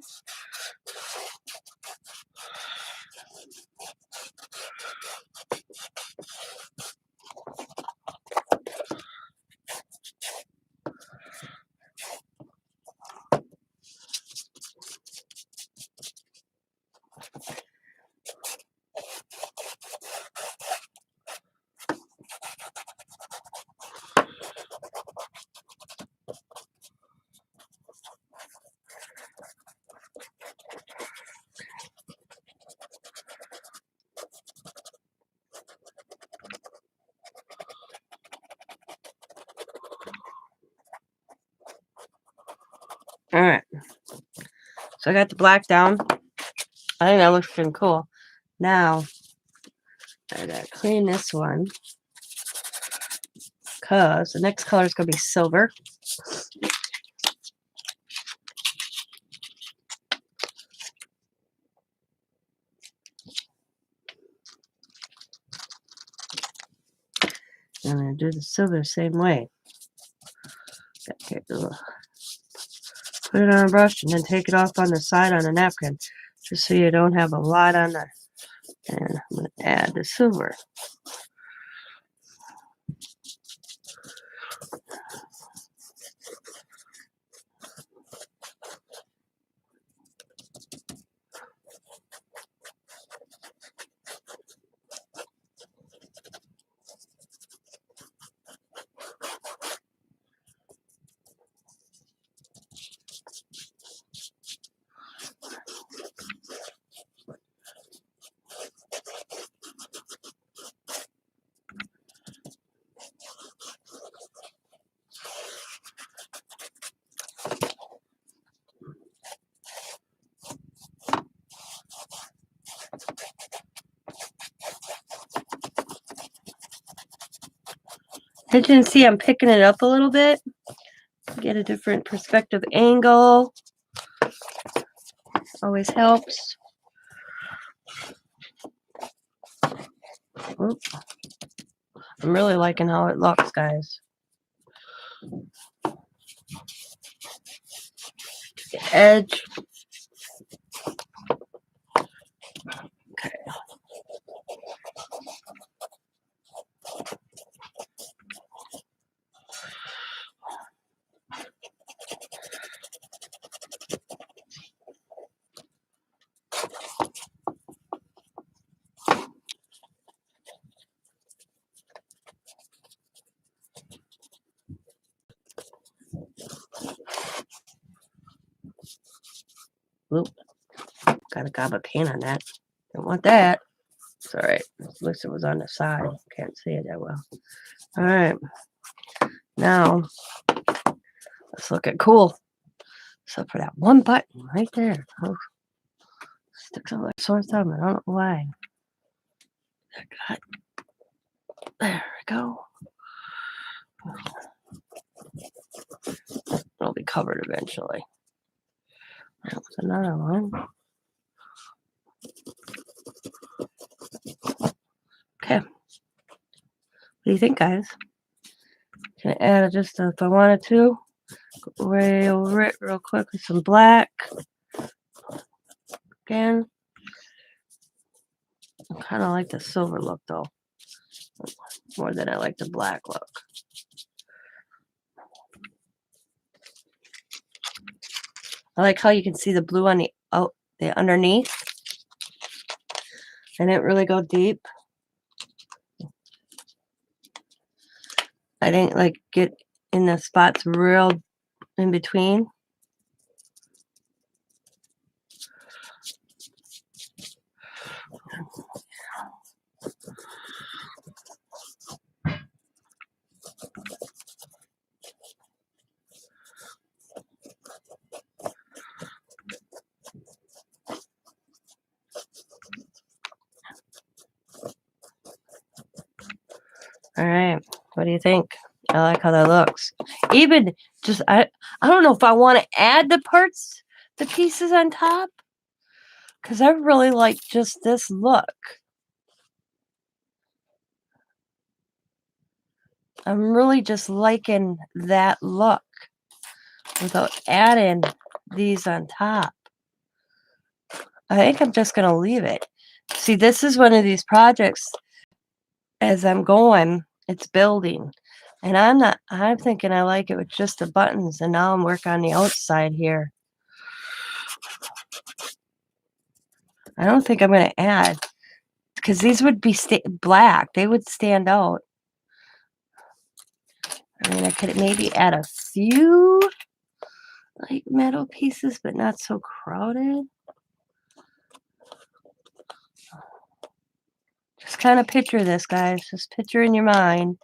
All right. So I got the black down. I think that looks pretty cool. Now I gotta clean this one because the next color is gonna be silver. I'm gonna do the silver the same way. Put it on a brush and then take it off on the side on a napkin, just so you don't have a lot on there. And I'm gonna add the silver. As you can see, I'm picking it up a little bit. Get a different perspective angle. Always helps. Oop. I'm really liking how it looks, guys. The edge. Okay. Oop. Gotta gob a pan on that. Don't want that. It's all right. At least it was on the side. Can't see it that well. All right. Now, let's look at cool. Except for that one button right there. Oh, sticks out like sore thumb. I don't know why. There we go. It'll be covered eventually. That was another one. Okay. What do you think, guys? Can I add just if I wanted to? Go way over it real quick with some black. Again. I kind of like the silver look though. More than I like the black look. I like how you can see the blue on the underneath. I didn't really go deep. I didn't like get in the spots real in between. All right, what do you think? I like how that looks. Even just I don't know if I want to add the pieces on top, because I really like just this look. I'm really just liking that look without adding these on top. I think I'm just going to leave it. See, this is one of these projects as I'm going, it's building. And I'm thinking I like it with just the buttons, and now I'm working on the outside here. I don't think I'm going to add, because these would be black. They would stand out. I mean, I could maybe add a few like metal pieces, but not so crowded. Just kind of picture this, guys. Just picture in your mind.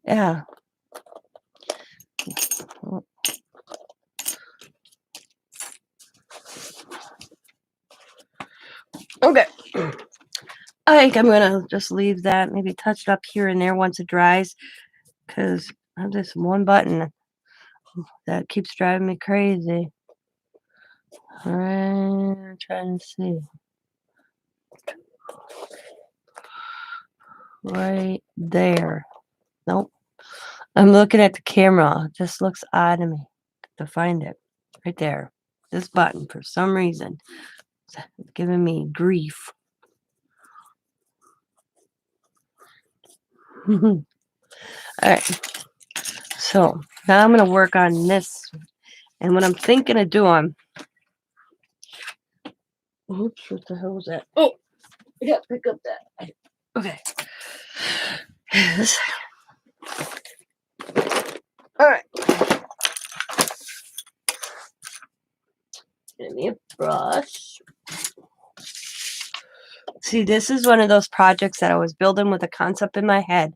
Yeah. Okay. I think I'm going to just leave that, maybe touch it up here and there once it dries, because I have this one button that keeps driving me crazy. All right, I'm trying to see. Right there. Nope. I'm looking at the camera. It just looks odd to me to find it. Right there. This button, for some reason, is giving me grief. All right. So now I'm going to work on this. And what I'm thinking of doing. Oops, what the hell was that? Oh, I got to pick up that. Okay. All right. Give me a brush. See, this is one of those projects that I was building with a concept in my head.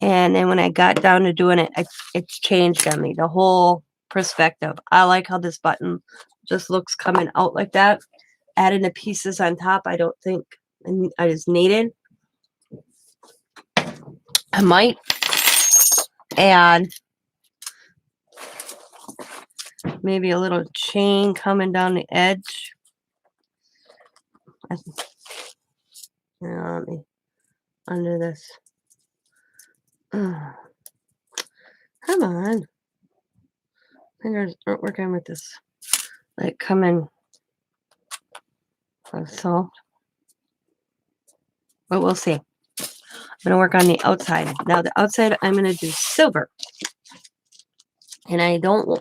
And then when I got down to doing it, it changed on me, the whole perspective. I like how this button just looks coming out like that. Adding the pieces on top, I don't think I just needed. I might add maybe a little chain coming down the edge. Let me under this. Come on. Fingers aren't working with this. Like coming so. But we'll see. I'm going to work on the outside. Now the outside, I'm going to do silver. And I don't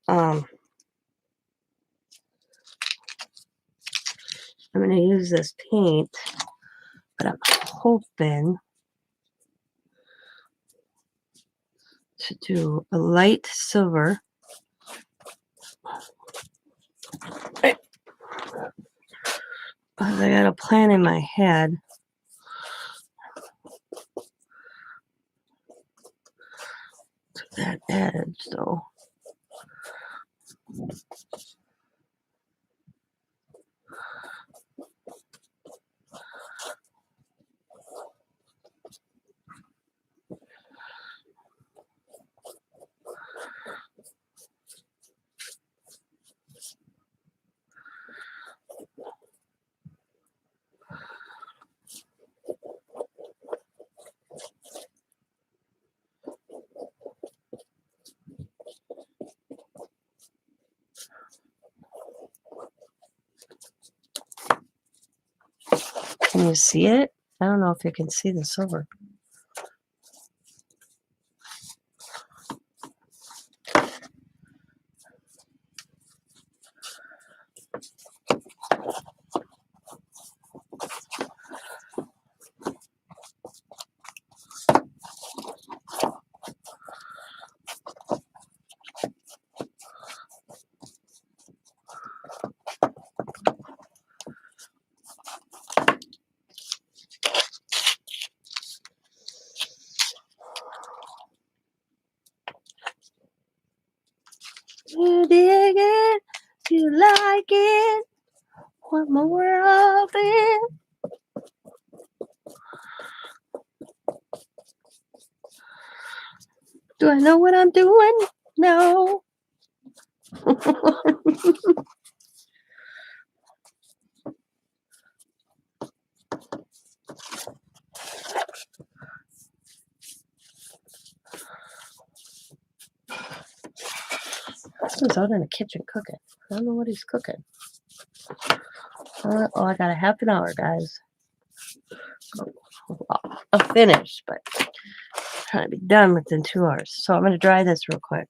I'm going to use this paint, but I'm hoping to do a light silver. I got a plan in my head. To that edge, though. Can you see it? I don't know if you can see the silver. You dig it? You like it? Want more of it? Do I know what I'm doing? No. He's out in the kitchen cooking. I don't know what he's cooking. Oh, I got a half an hour, guys. I'll finish, but I'm trying to be done within 2 hours. So I'm going to dry this real quick.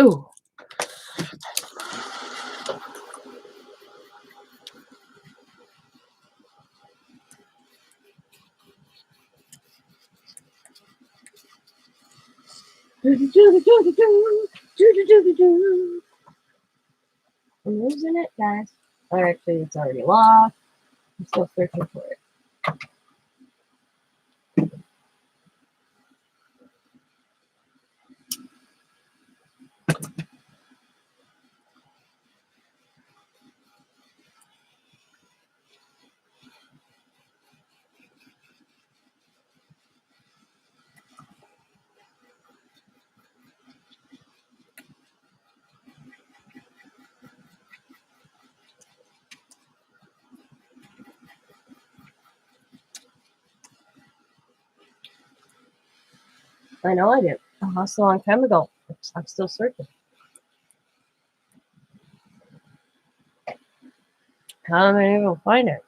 Ooh. I'm losing it, guys. Or actually, it's already lost. I'm still searching for it. I know I did. I lost a long time ago. I'm still searching. How am I able to find it?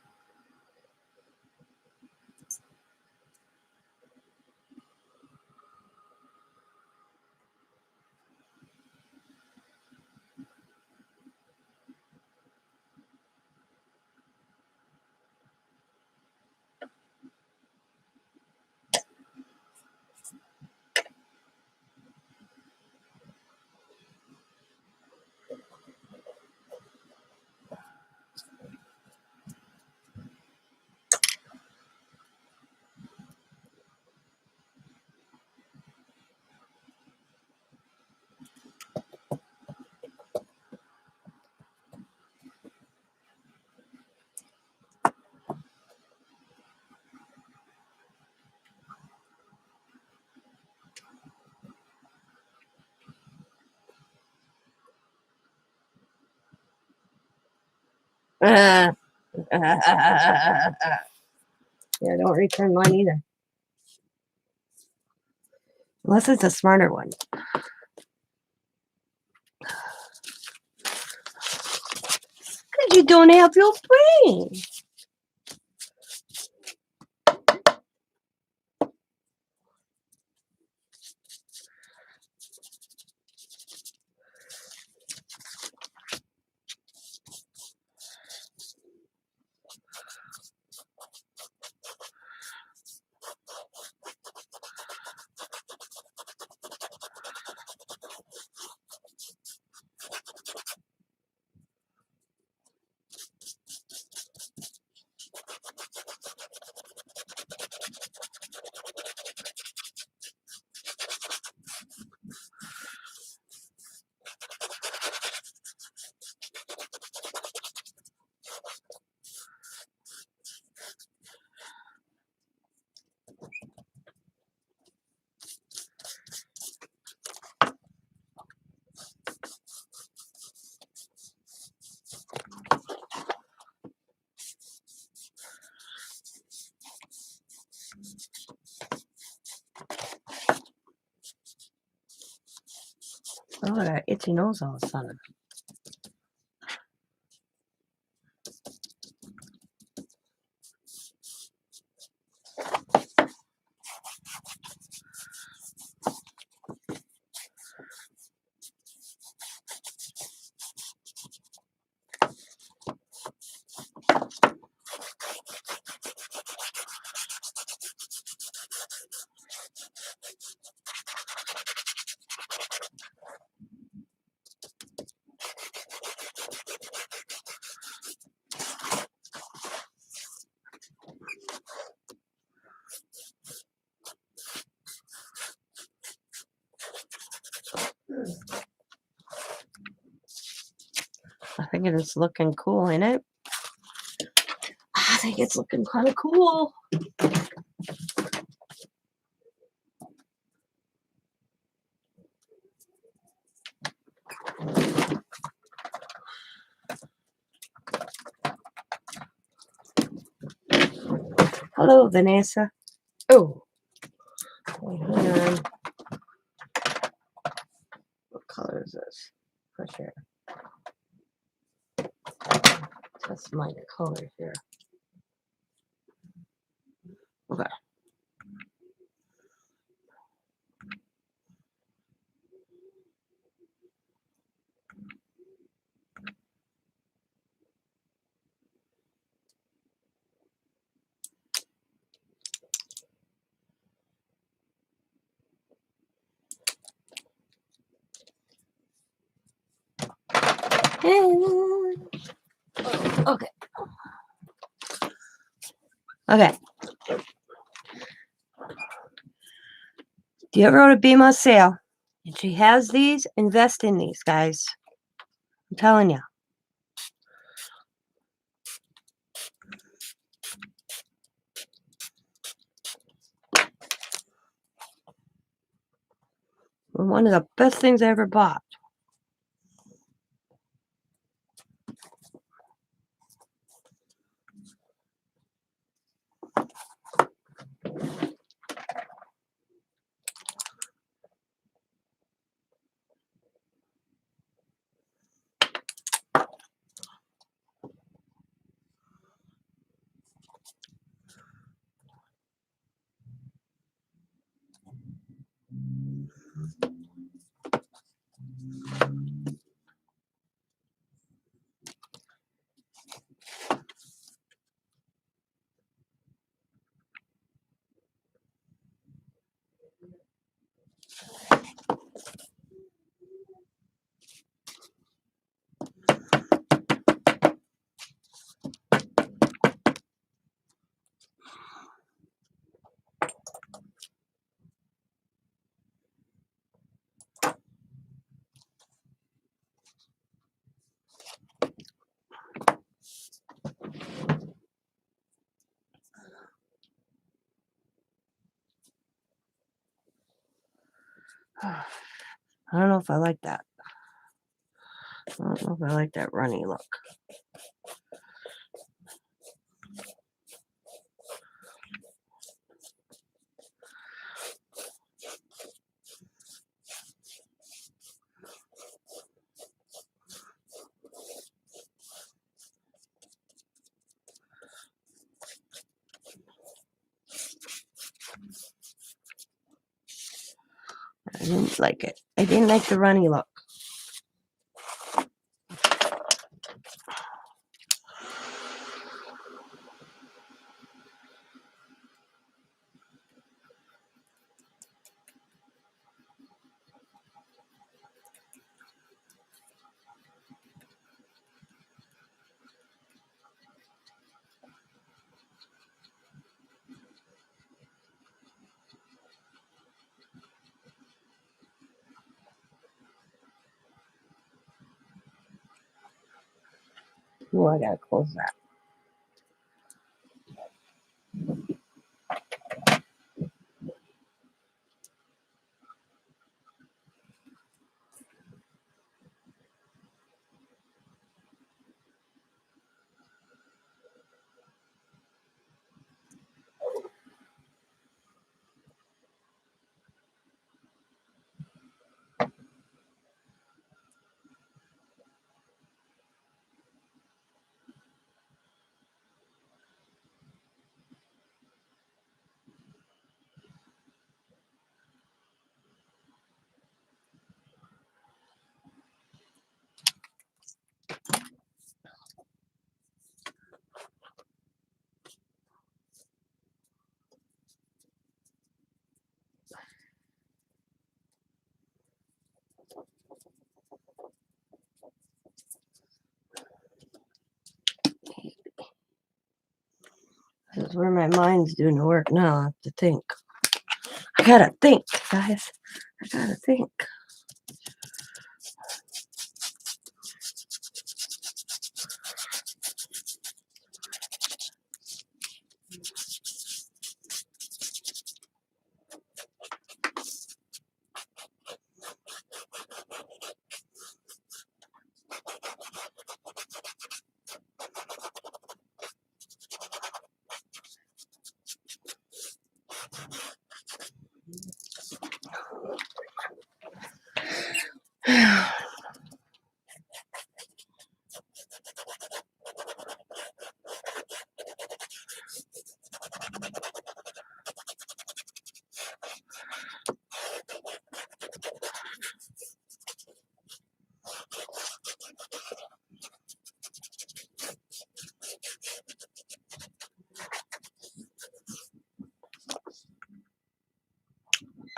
Yeah, don't return mine either. Unless it's a smarter one. Because you don't have your brain. Oh, I got itchy nose all of a sudden. I think it is looking cool, ain't it? I think it's looking kind of cool. Hello, Vanessa. Oh, wait, hang on. What color is this? For sure. That's my color here. Okay. Okay. Okay. Do you ever go to Beam on sale? And she has these, invest in these, guys. I'm telling you. One of the best things I ever bought. I don't know if I like that. I don't know if I like that runny look. I didn't like it. I didn't like the runny look. Oh, I gotta close that. This is where my mind's doing the work now. I have to think. I gotta think, guys. I gotta think.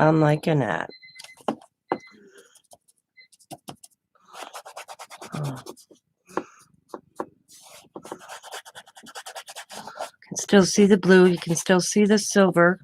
I'm liking that. Oh. You can still see the blue. You can still see the silver.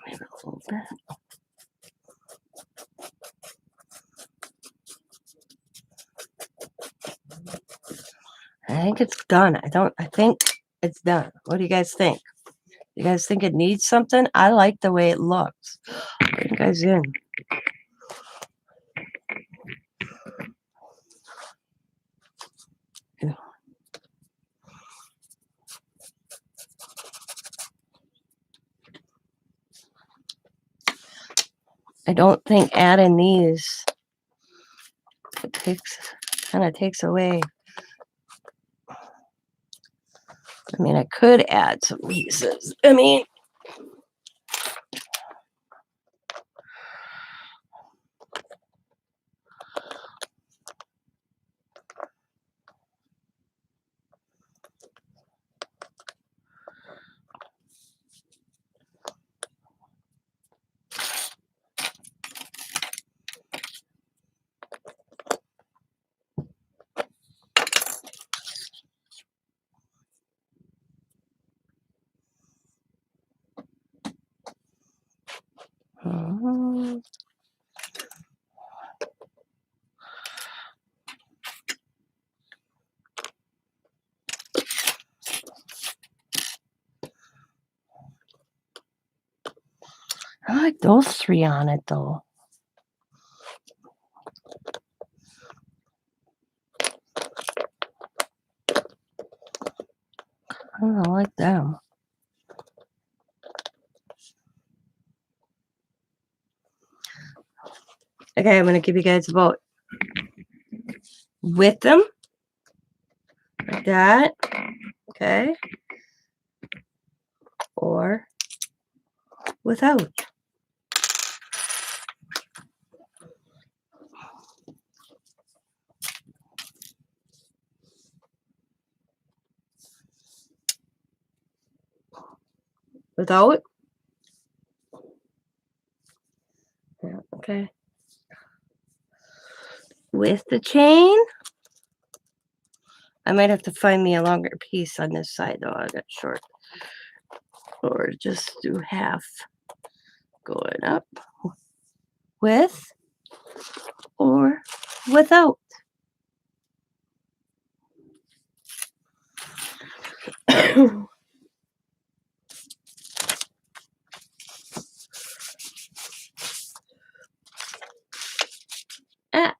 Maybe a little bit. I think it's done. I think it's done. What do you guys think? You guys think it needs something? I like the way it looks. Bring you guys in. I don't think adding these kind of takes away. I mean, I could add some pieces. I mean, I like those three on it though. I like them. Okay, I'm gonna give you guys a vote. With them, like that. Okay. Or without. Without? Yeah, okay. With the chain? I might have to find me a longer piece on this side though. I got short. Or just do half going up. With or without. Ah.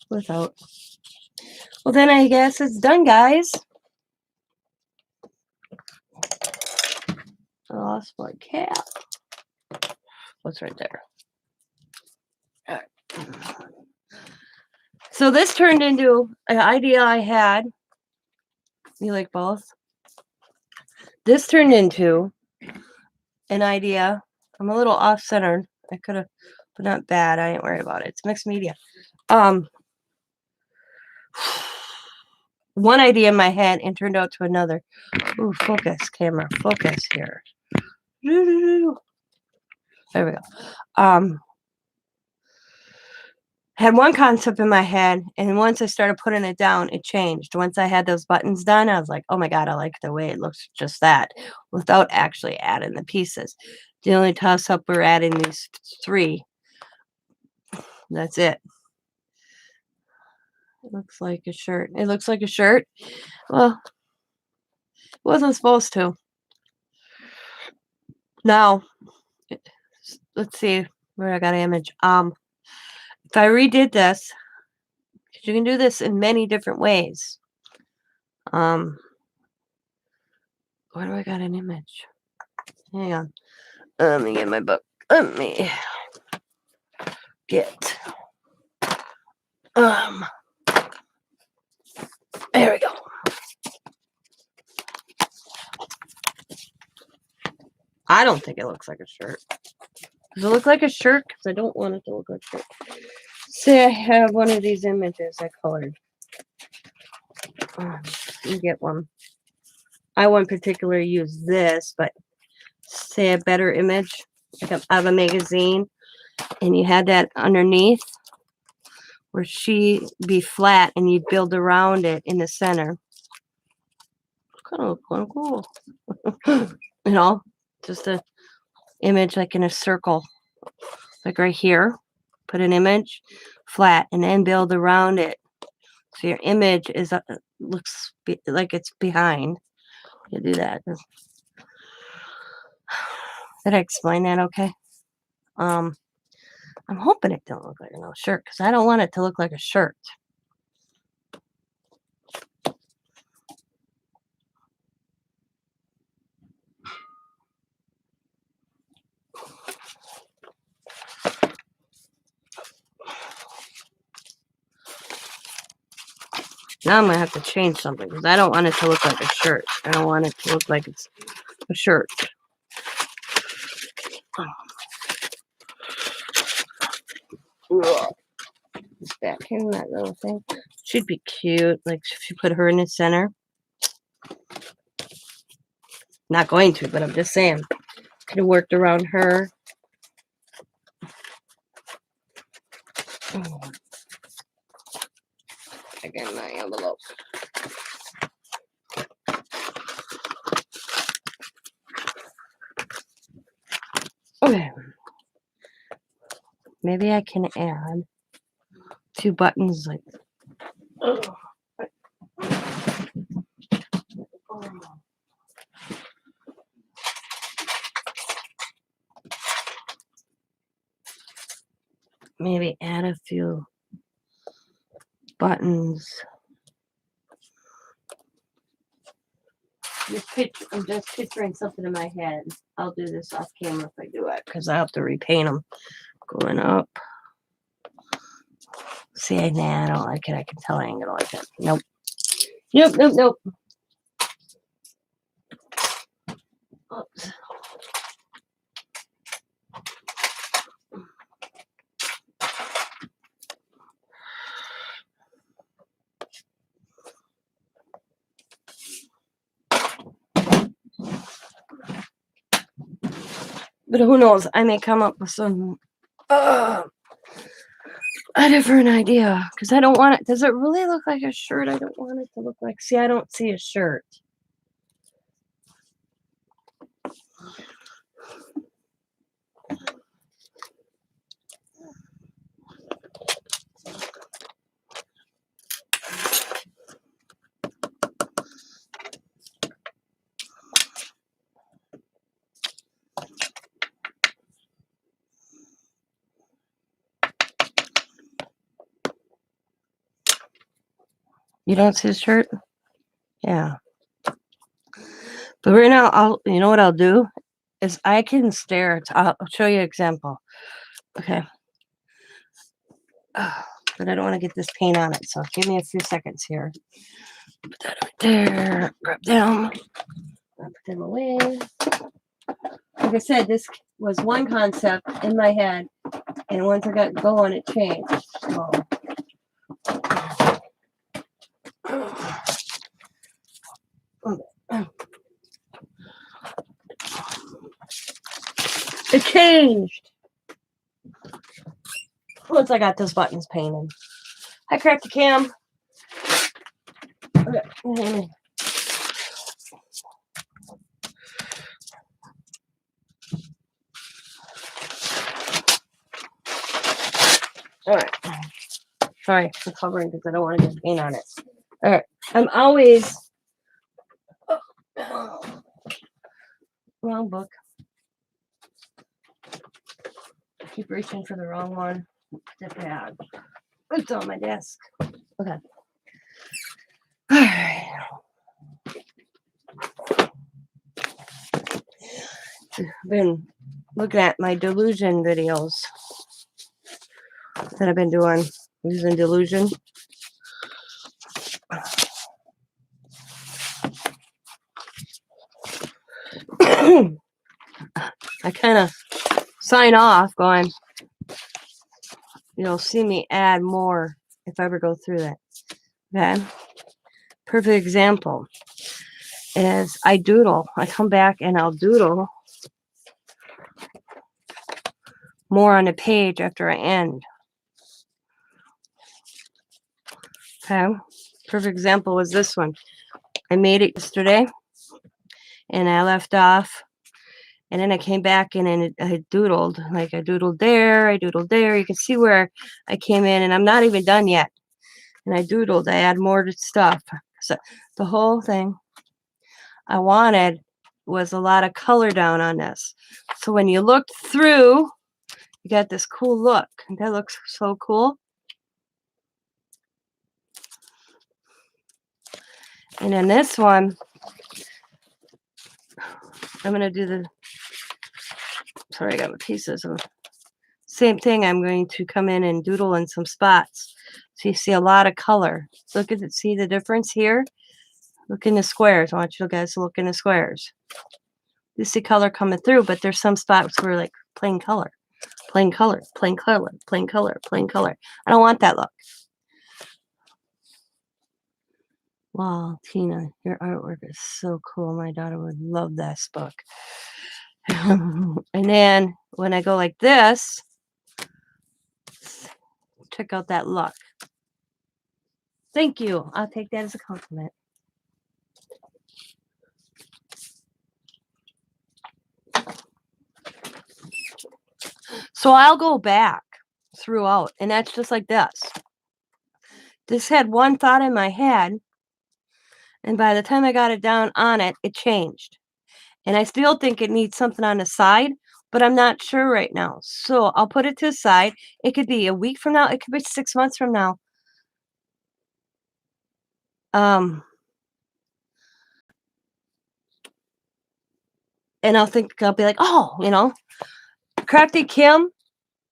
Without. Well, then I guess it's done, guys. I lost my cap. What's right there? All right. So this turned into an idea I had. You like both? This turned into an idea. I'm a little off-centered. I could have, but not bad. I ain't worried about it. It's mixed media. One idea in my head and turned out to another. Ooh, focus, camera, focus here. There we go. Had one concept in my head, and once I started putting it down, it changed. Once I had those buttons done, I was like, oh my God, I like the way it looks just that, without actually adding the pieces. The only toss-up, we're adding these three. That's it. It looks like a shirt. It looks like a shirt. Well, it wasn't supposed to. Now, let's see where I got an image. If I redid this, 'cause you can do this in many different ways. Where do I got an image? Hang on. Let me get my book. Let me get there we go. I don't think it looks like a shirt. Does it look like a shirt? Because I don't want it to look like a shirt. Say I have one of these images I colored. You get one. I wouldn't particularly use this, but say a better image, like out of a magazine, and you had that underneath where she be flat and you build around it in the center. Kind of cool. You know, just a image like in a circle, like right here. Put an image flat and then build around it. So your image is looks like it's behind. You do that. Did I explain that okay? I'm hoping it don't look like a shirt because I don't want it to look like a shirt. Now I'm gonna have to change something because I don't want it to look like a shirt. I don't want it to look like it's a shirt. It's back in that little thing. She'd be cute, like if you put her in the center. Not going to, but I'm just saying. Could have worked around her. Again, my envelope. Okay. Maybe I can add 2 buttons like. Maybe add a few buttons. I'm just picturing something in my head. I'll do this off camera if I do it because I have to repaint them. Going up. See, nah, I don't like it. I can tell I ain't gonna like it. Nope. Nope. Oops. But who knows? I may come up with some a different idea because I don't want it. Does it really look like a shirt? I don't want it to look like. See, I don't see a shirt. You don't see a shirt? Yeah. But right now, you know what I'll do is I can stare. I'll show you an example. Okay. But I don't want to get this paint on it, so give me a few seconds here. Put that right there. Grab them. I'll put them away. Like I said, this was one concept in my head, and once I got going, it changed. So. It changed once I got those buttons painted. Hi, Crack the Cam. Okay. All right. Sorry for covering because I don't want to get paint on it. All right. I'm always wrong book. keep reaching for the wrong one. The pad. It's on my desk. Okay. All right. Been looking at my delusion videos that I've been doing using delusion. I kind of sign off going, you'll see me add more if I ever go through that. Okay. Perfect example is I doodle. I come back and I'll doodle more on the page after I end. Okay. Perfect example was this one. I made it yesterday and I left off. And then I came back and then I doodled. Like I doodled there, I doodled there. You can see where I came in and I'm not even done yet. And I doodled. I add more to stuff. So the whole thing I wanted was a lot of color down on this. So when you looked through, you got this cool look. That looks so cool. And then this one, I'm going to do the, sorry, I got my pieces of, same thing. I'm going to come in and doodle in some spots. So you see a lot of color. Look at it, see the difference here? Look in the squares. I want you guys to look in the squares. You see color coming through, but there's some spots where like plain color, plain color, plain color, plain color, plain color. I don't want that look. Wow, Tina, your artwork is so cool. My daughter would love this book. And then when I go like this, check out that look. Thank you. I'll take that as a compliment. So I'll go back throughout, and that's just like this. This had one thought in my head, and by the time I got it down on it, it changed. And I still think it needs something on the side, but I'm not sure right now. So I'll put it to the side. It could be a week from now. It could be 6 months from now. And I'll be like, oh, Crafty Kim.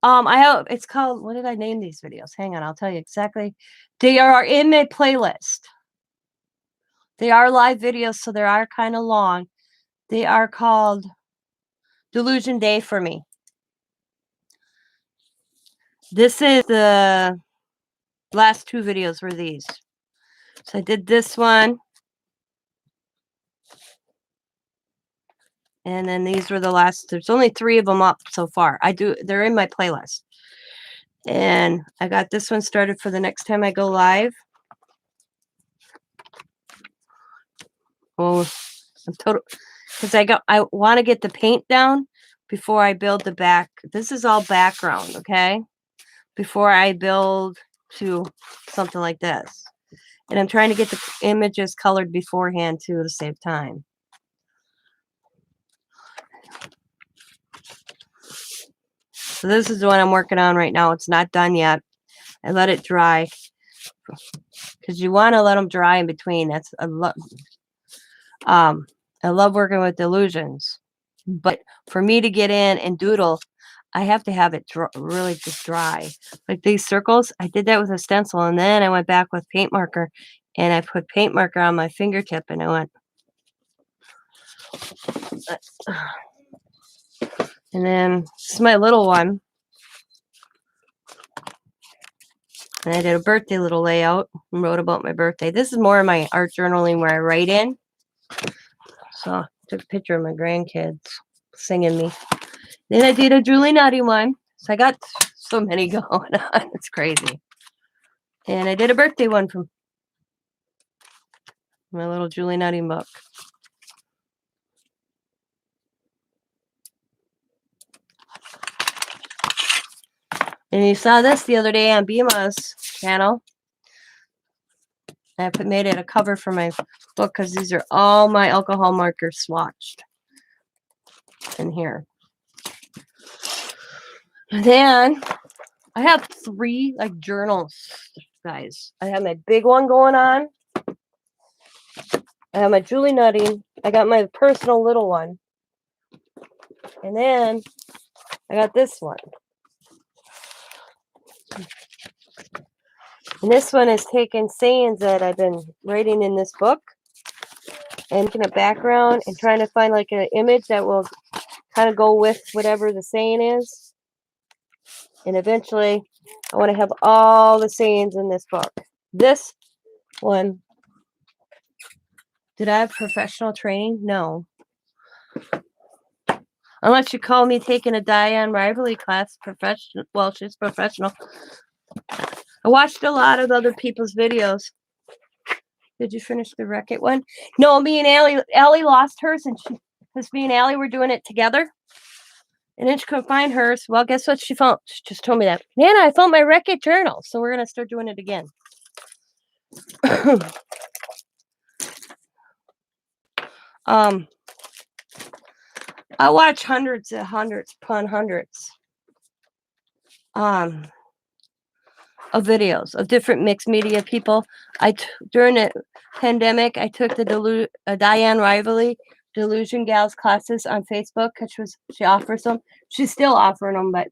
It's called, what did I name these videos? Hang on, I'll tell you exactly. They are in my playlist. They are live videos, so they are kind of long. They are called Delusion Day for me. This is the last two videos were these. So I did this one. And then these were the last. There's only 3 of them up so far. They're in my playlist. And I got this one started for the next time I go live. Oh, I'm total, because I want to get the paint down before I build the back. This is all background, okay? Before I build to something like this. And I'm trying to get the images colored beforehand too to save time. So this is the one I'm working on right now. It's not done yet. I let it dry because you want to let them dry in between. I love working with illusions, but for me to get in and doodle, I have to have it really just dry. Like these circles, I did that with a stencil, and then I went back with paint marker, and I put paint marker on my fingertip, and I went. And then this is my little one. And I did a birthday little layout and wrote about my birthday. This is more of my art journaling where I write in. So I took a picture of my grandkids singing me. Then I did a Julie Nutty one. So I got so many going on. It's crazy. And I did a birthday one from my little Julie Nutty book. And you saw this the other day on Bima's channel. I made it a cover for my book because these are all my alcohol markers swatched in here. And then I have 3 like journals, guys. I have my big one going on. I have my Julie Nutting. I got my personal little one. And then I got this one. And this one is taking sayings that I've been writing in this book and making a background and trying to find like an image that will kind of go with whatever the saying is. And eventually I want to have all the sayings in this book. This one, did I have professional training? No. Unless you call me taking a Diane Rivalry class, professional. Well, she's professional. I watched a lot of other people's videos. Did you finish the Wreck-It one? No, me and Allie lost hers, and because me and Allie were doing it together. And then she couldn't find hers. Well, guess what she found? She just told me that. Nana, I found my Wreck-It journal. So we're going to start doing it again. I watch hundreds upon hundreds of videos of different mixed media people. During the pandemic, I took the Diane Rivalry Delusion Gals classes on Facebook because she offers them. She's still offering them, but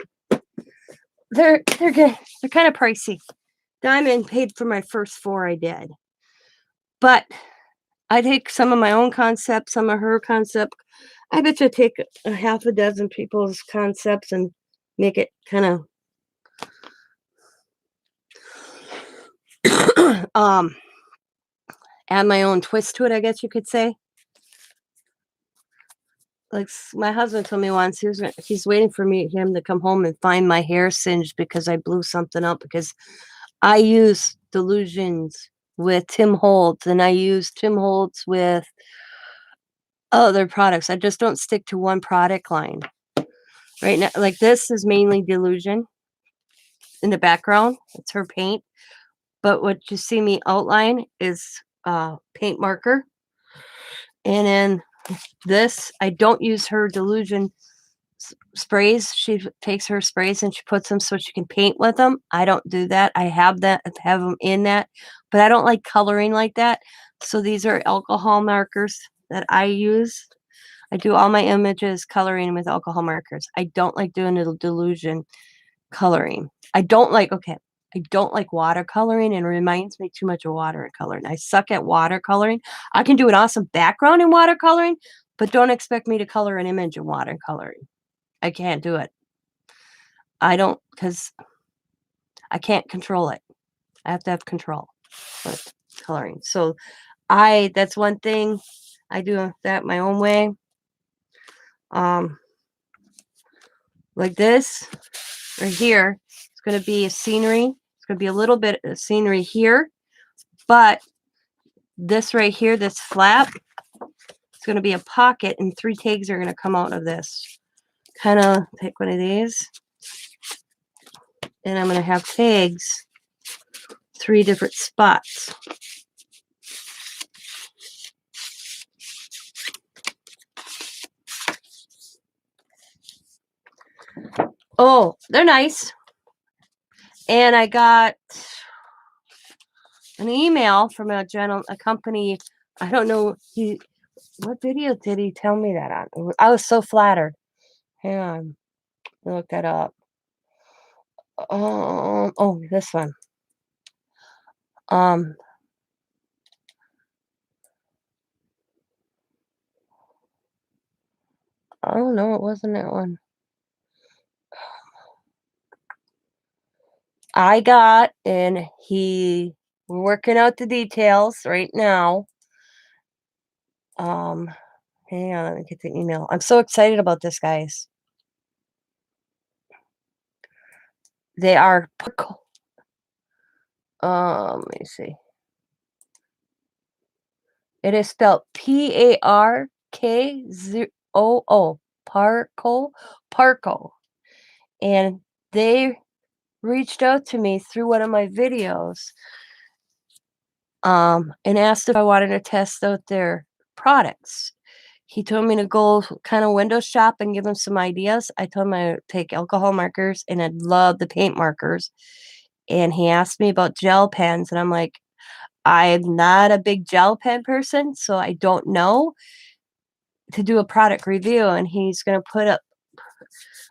they're good. They're kind of pricey. Diamond paid for my first 4 I did, but I take some of my own concepts, some of her concept. I bet you take a half a dozen people's concepts and make it kind of add my own twist to it, I guess you could say. Like my husband told me once, he's waiting for him to come home and find my hair singed because I blew something up, because I use delusions with Tim Holtz and I use Tim Holtz with other products. I just don't stick to one product line. Right now, like this is mainly delusion in the background. It's her paint. But what you see me outline is paint marker. And then this, I don't use her delusion sprays. She takes her sprays and she puts them so she can paint with them. I don't do that. I have them in that, but I don't like coloring like that. So these are alcohol markers that I use. I do all my images coloring with alcohol markers. I don't like doing the delusion coloring. I don't like watercoloring, and it reminds me too much of watercoloring. I suck at watercoloring. I can do an awesome background in watercoloring, but don't expect me to color an image in watercoloring. I can't do it. Because I can't control it. I have to have control with coloring. So that's one thing I do that my own way. Like this right here, it's going to be a scenery. It's going to be a little bit of scenery here, but this right here, this flap, it's going to be a pocket, and 3 tags are going to come out of this. Kind of take one of these, and I'm going to have tags 3 different spots. Oh, they're nice. And I got an email from a company. I don't know. What video did he tell me that on? I was so flattered. Hang on. Look that up. Oh, this one. I don't know. It wasn't that one. And we're working out the details right now. Hang on, let me get the email. I'm so excited about this, guys. They are let me see. It is spelled Parkoo, Parko. And they reached out to me through one of my videos and asked if I wanted to test out their products. He told me to go kind of window shop and give him some ideas. I told him I would take alcohol markers and I'd love the paint markers. And he asked me about gel pens, and I'm like, I'm not a big gel pen person, so I don't know to do a product review. And he's gonna put up.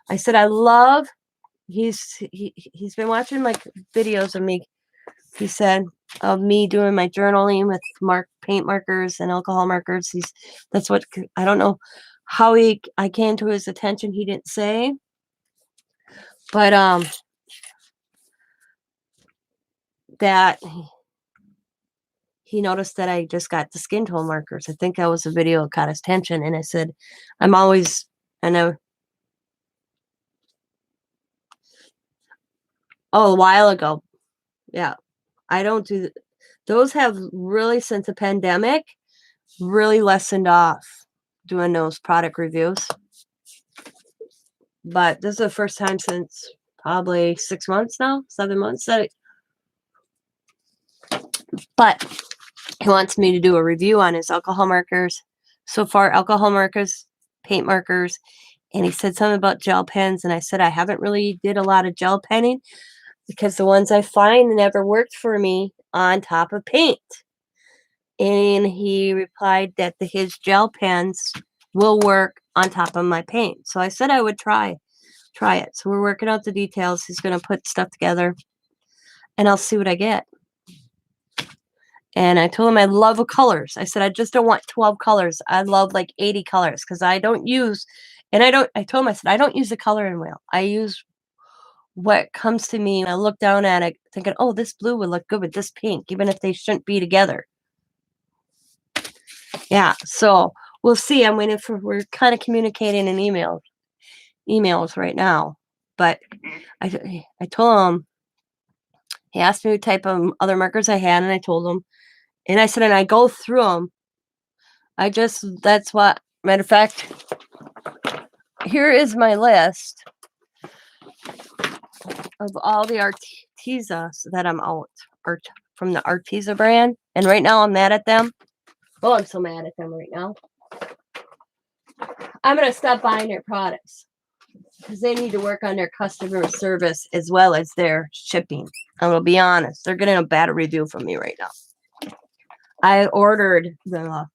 I said I love. He's been watching like videos of me. He said of me doing my journaling with paint markers and alcohol markers. That's what I don't know how I came to his attention. He didn't say, but that he noticed that I just got the skin tone markers. I think that was a video that caught his attention, and I said, I'm always, I know, a while ago. Yeah, I don't do those. Have really, since the pandemic, really lessened off doing those product reviews. But this is the first time since probably 6 months now, 7 months that. But he wants me to do a review on his alcohol markers. So far, alcohol markers, paint markers, and he said something about gel pens, and I said I haven't really did a lot of gel penning because the ones I find never worked for me on top of paint. And he replied that his gel pens will work on top of my paint. So I said I would try it. So we're working out the details. He's going to put stuff together, and I'll see what I get. And I told him I love colors. I said I just don't want 12 colors. I love like 80 colors because I don't use, and I told him, I said, I don't use the coloring wheel. I use what comes to me. And I look down at it thinking, oh, this blue would look good with this pink, even if they shouldn't be together. Yeah, so we'll see. I'm waiting we're kind of communicating in emails right now. But I told him, he asked me what type of other markers I had, and I told him. And I said, and I go through them. That's what, matter of fact, here is my list of all the Artezas that I'm out, from the Arteza brand. And right now I'm mad at them. Oh, I'm so mad at them right now. I'm going to stop buying their products because they need to work on their customer service as well as their shipping. I'm going to be honest. They're getting a bad review from me right now. I ordered the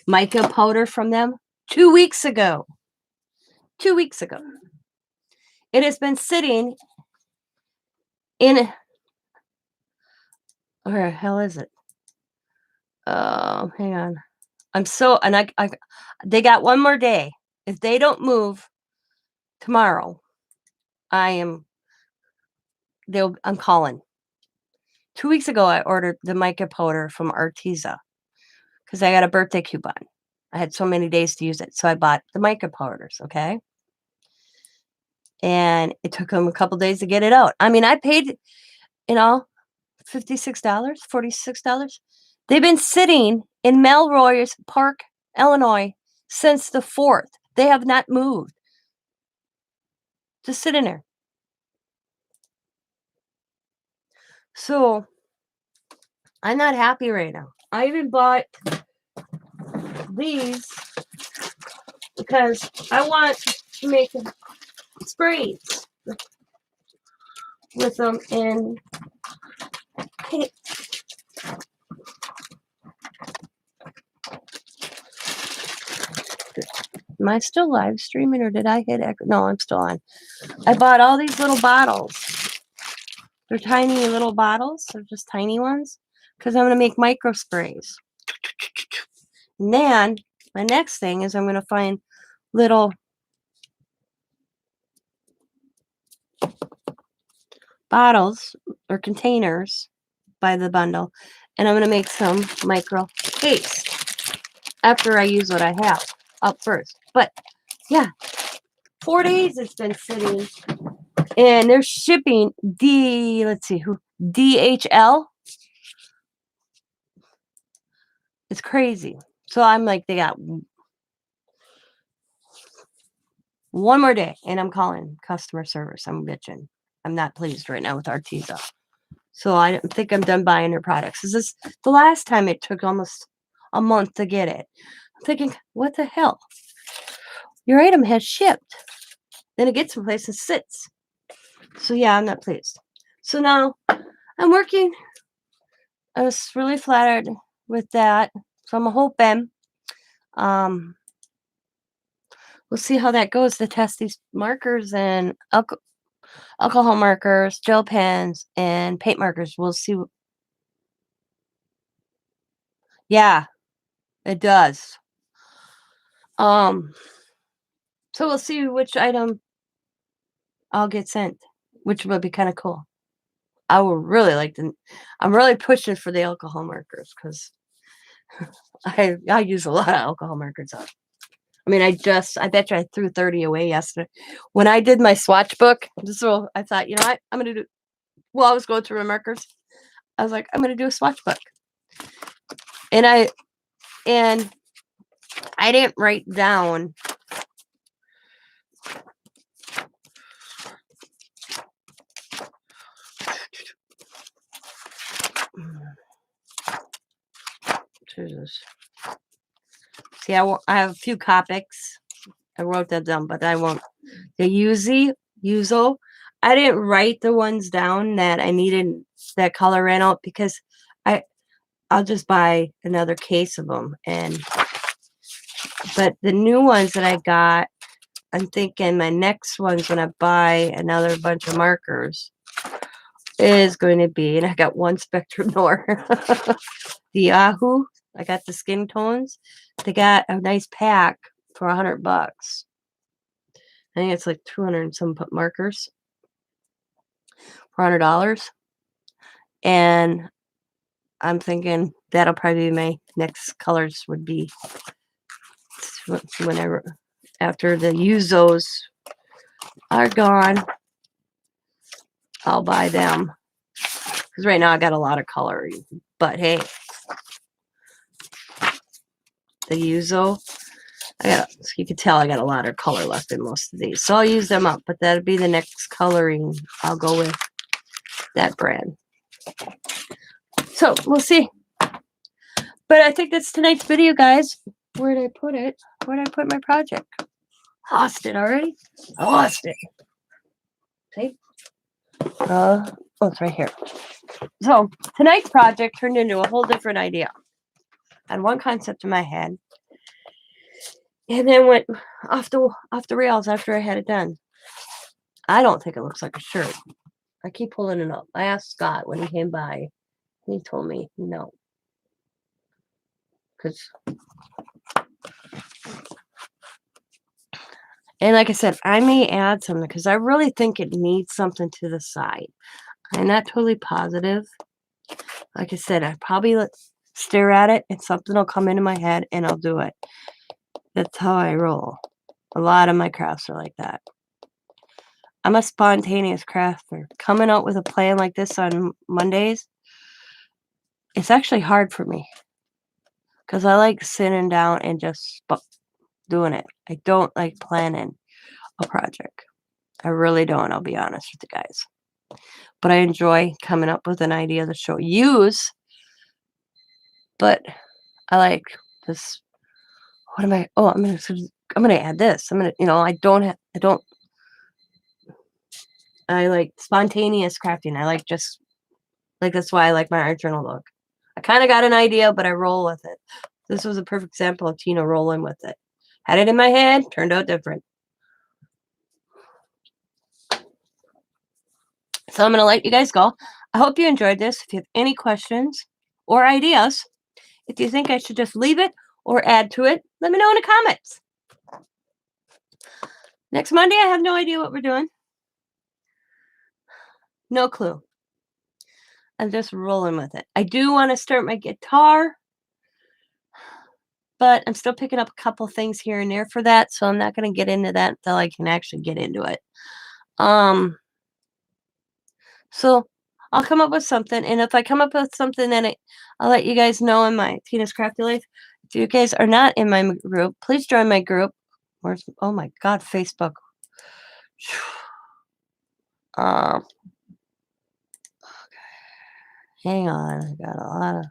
mica powder from them 2 weeks ago. 2 weeks ago. It has been sitting in. Where the hell is it? Hang on. They got one more day. If they don't move tomorrow, I'm calling. 2 weeks ago, I ordered the mica powder from Arteza because I got a birthday coupon. I had so many days to use it, so I bought the mica powders. Okay, and it took them a couple days to get it out. I mean, I paid, $56, $46. They've been sitting in Melrose Park, Illinois, since the 4th. They have not moved. Just sitting there. So I'm not happy right now. I even bought these because I want to make sprays with them and paint. Am I still live streaming or did I hit echo? No, I'm still on. I bought all these little bottles. They're tiny little bottles. They're just tiny ones because I'm going to make micro sprays. And then my next thing is I'm going to find little bottles or containers by the bundle, and I'm going to make some micro paste after I use what I have up first. But yeah, 4 days it's been sitting, and they're shipping DHL. It's crazy. So I'm like, they got one more day, and I'm calling customer service. I'm bitching. I'm not pleased right now with Arteza. So I think I'm done buying their products. This is the last time it took almost a month to get it. Thinking, what the hell? Your item has shipped. Then it gets someplace and sits. So yeah, I'm not pleased. So now I'm working. I was really flattered with that. So I'm hoping we'll see how that goes to test these markers and alcohol markers, gel pens, and paint markers. We'll see. Yeah, it does. So we'll see which item I'll get sent, which would be kind of cool. I would really like to. I'm really pushing for the alcohol markers because I use a lot of alcohol markers up. I mean, I bet you I threw 30 away yesterday. When I did my swatch book, I thought, you know what, I'm gonna do. Well, I was going through my markers. I was like, I'm gonna do a swatch book, and I didn't write down. Jesus. See, I have a few Copics. I wrote that down, but I won't. The Yuzo. I didn't write the ones down that I needed that color ran out because I'll just buy another case of them. But the new ones that I got, I'm thinking my next ones when I buy another bunch of markers is going to be, and I got one Spectrum Noir, the Yahoo. I got the skin tones. They got a nice pack for $100. I think it's like 200 and some markers for $100. And I'm thinking that'll probably be my next colors would be whenever after the Yuzos are gone, I'll buy them. Because right now I got a lot of coloring. But hey, the Yuzo, you can tell I got a lot of color left in most of these. So I'll use them up, but that'll be the next coloring. I'll go with that brand. So we'll see. But I think that's tonight's video, guys. Where did I put it? Where did I put my project? Lost it already? I lost it. See? Oh, it's right here. So tonight's project turned into a whole different idea. I had one concept in my head, and then went off the rails after I had it done. I don't think it looks like a shirt. I keep pulling it up. I asked Scott when he came by. He told me no. And like I said, I may add something because I really think it needs something to the side. I'm not totally positive. Like I said, I probably stare at it and something will come into my head and I'll do it. That's how I roll. A lot of my crafts are like that. I'm a spontaneous crafter. Coming out with a plan like this on Mondays, it's actually hard for me because I like sitting down and just doing it. I don't like planning a project. I really don't, I'll be honest with you guys. But I enjoy coming up with an idea to show use. But I like this. What am I? Oh, I'm gonna add this. I like spontaneous crafting. I like that's why I like my art journal look. I kind of got an idea, but I roll with it. This was a perfect example of Tina rolling with it. Had it in my head, turned out different. So I'm going to let you guys go. I hope you enjoyed this. If you have any questions or ideas, if you think I should just leave it or add to it, let me know in the comments. Next Monday, I have no idea what we're doing. No clue. I'm just rolling with it. I do want to start my guitar, but I'm still picking up a couple things here and there for that, so I'm not going to get into that until I can actually get into it. So I'll come up with something, and if I come up with something, then I'll let you guys know in my Tina's Crafty Life. If you guys are not in my group, please join my group. Oh my God, Facebook. Okay. Hang on, I got a lot of.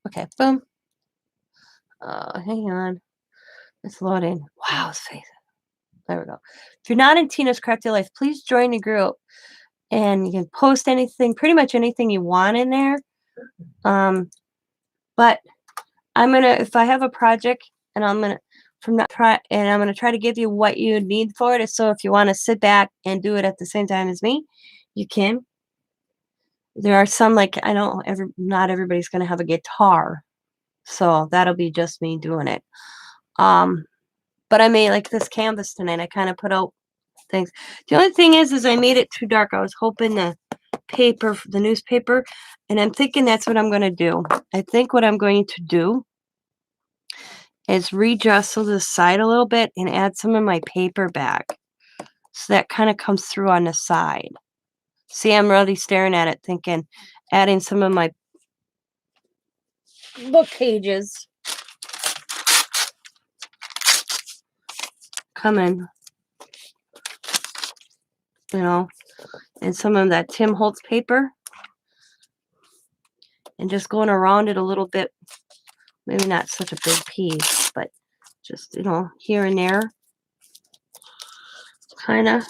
Okay, boom. Hang on. It's loading. Wow, his face. There we go. If you're not in Tina's Crafty Life, please join the group and you can post anything, pretty much anything you want in there. But I'm gonna, if I have a project and I'm gonna try to give you what you need for it. So if you want to sit back and do it at the same time as me, you can. There are some like I don't not everybody's gonna have a guitar, so that'll be just me doing it. But I made like this canvas tonight. I kind of put out things. The only thing is I made it too dark. I was hoping the newspaper, and I'm thinking that's what I'm gonna do. I think what I'm going to do is readjustle the side a little bit and add some of my paper back. So that kind of comes through on the side. See, I'm really staring at it thinking, adding some of my book pages. Coming, and some of that Tim Holtz paper. And just going around it a little bit. Maybe not such a big piece, but just, here and there. Kind of.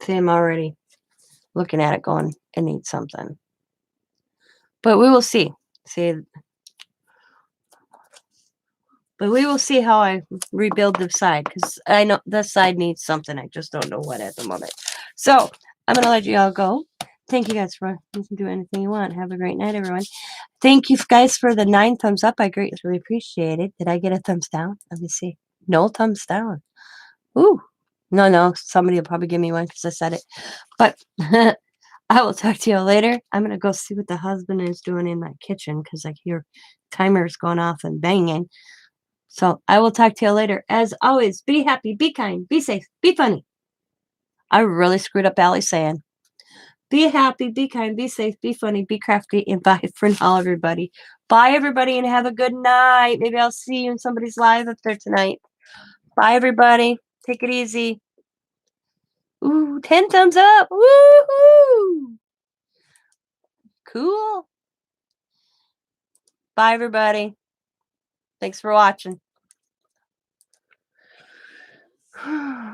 See, I'm already looking at it going, it needs something. But we will see. But we will see how I rebuild the side, because I know this side needs something. I just don't know what at the moment. So I'm going to let you all go. Thank you guys for, you can do anything you want. Have a great night, everyone. Thank you guys for the 9 thumbs up. I greatly appreciate it. Did I get a thumbs down? Let me see. No thumbs down. Ooh. No. Somebody will probably give me one because I said it. But I will talk to you later. I'm going to go see what the husband is doing in my kitchen because I hear timers going off and banging. So I will talk to you later. As always, be happy, be kind, be safe, be funny. I really screwed up Allie saying, be happy, be kind, be safe, be funny, be crafty, and bye for now, everybody. Bye, everybody, and have a good night. Maybe I'll see you in somebody's live up there tonight. Bye, everybody. Take it easy. Ooh, 10 thumbs up. Woohoo! Cool. Bye, everybody. Thanks for watching.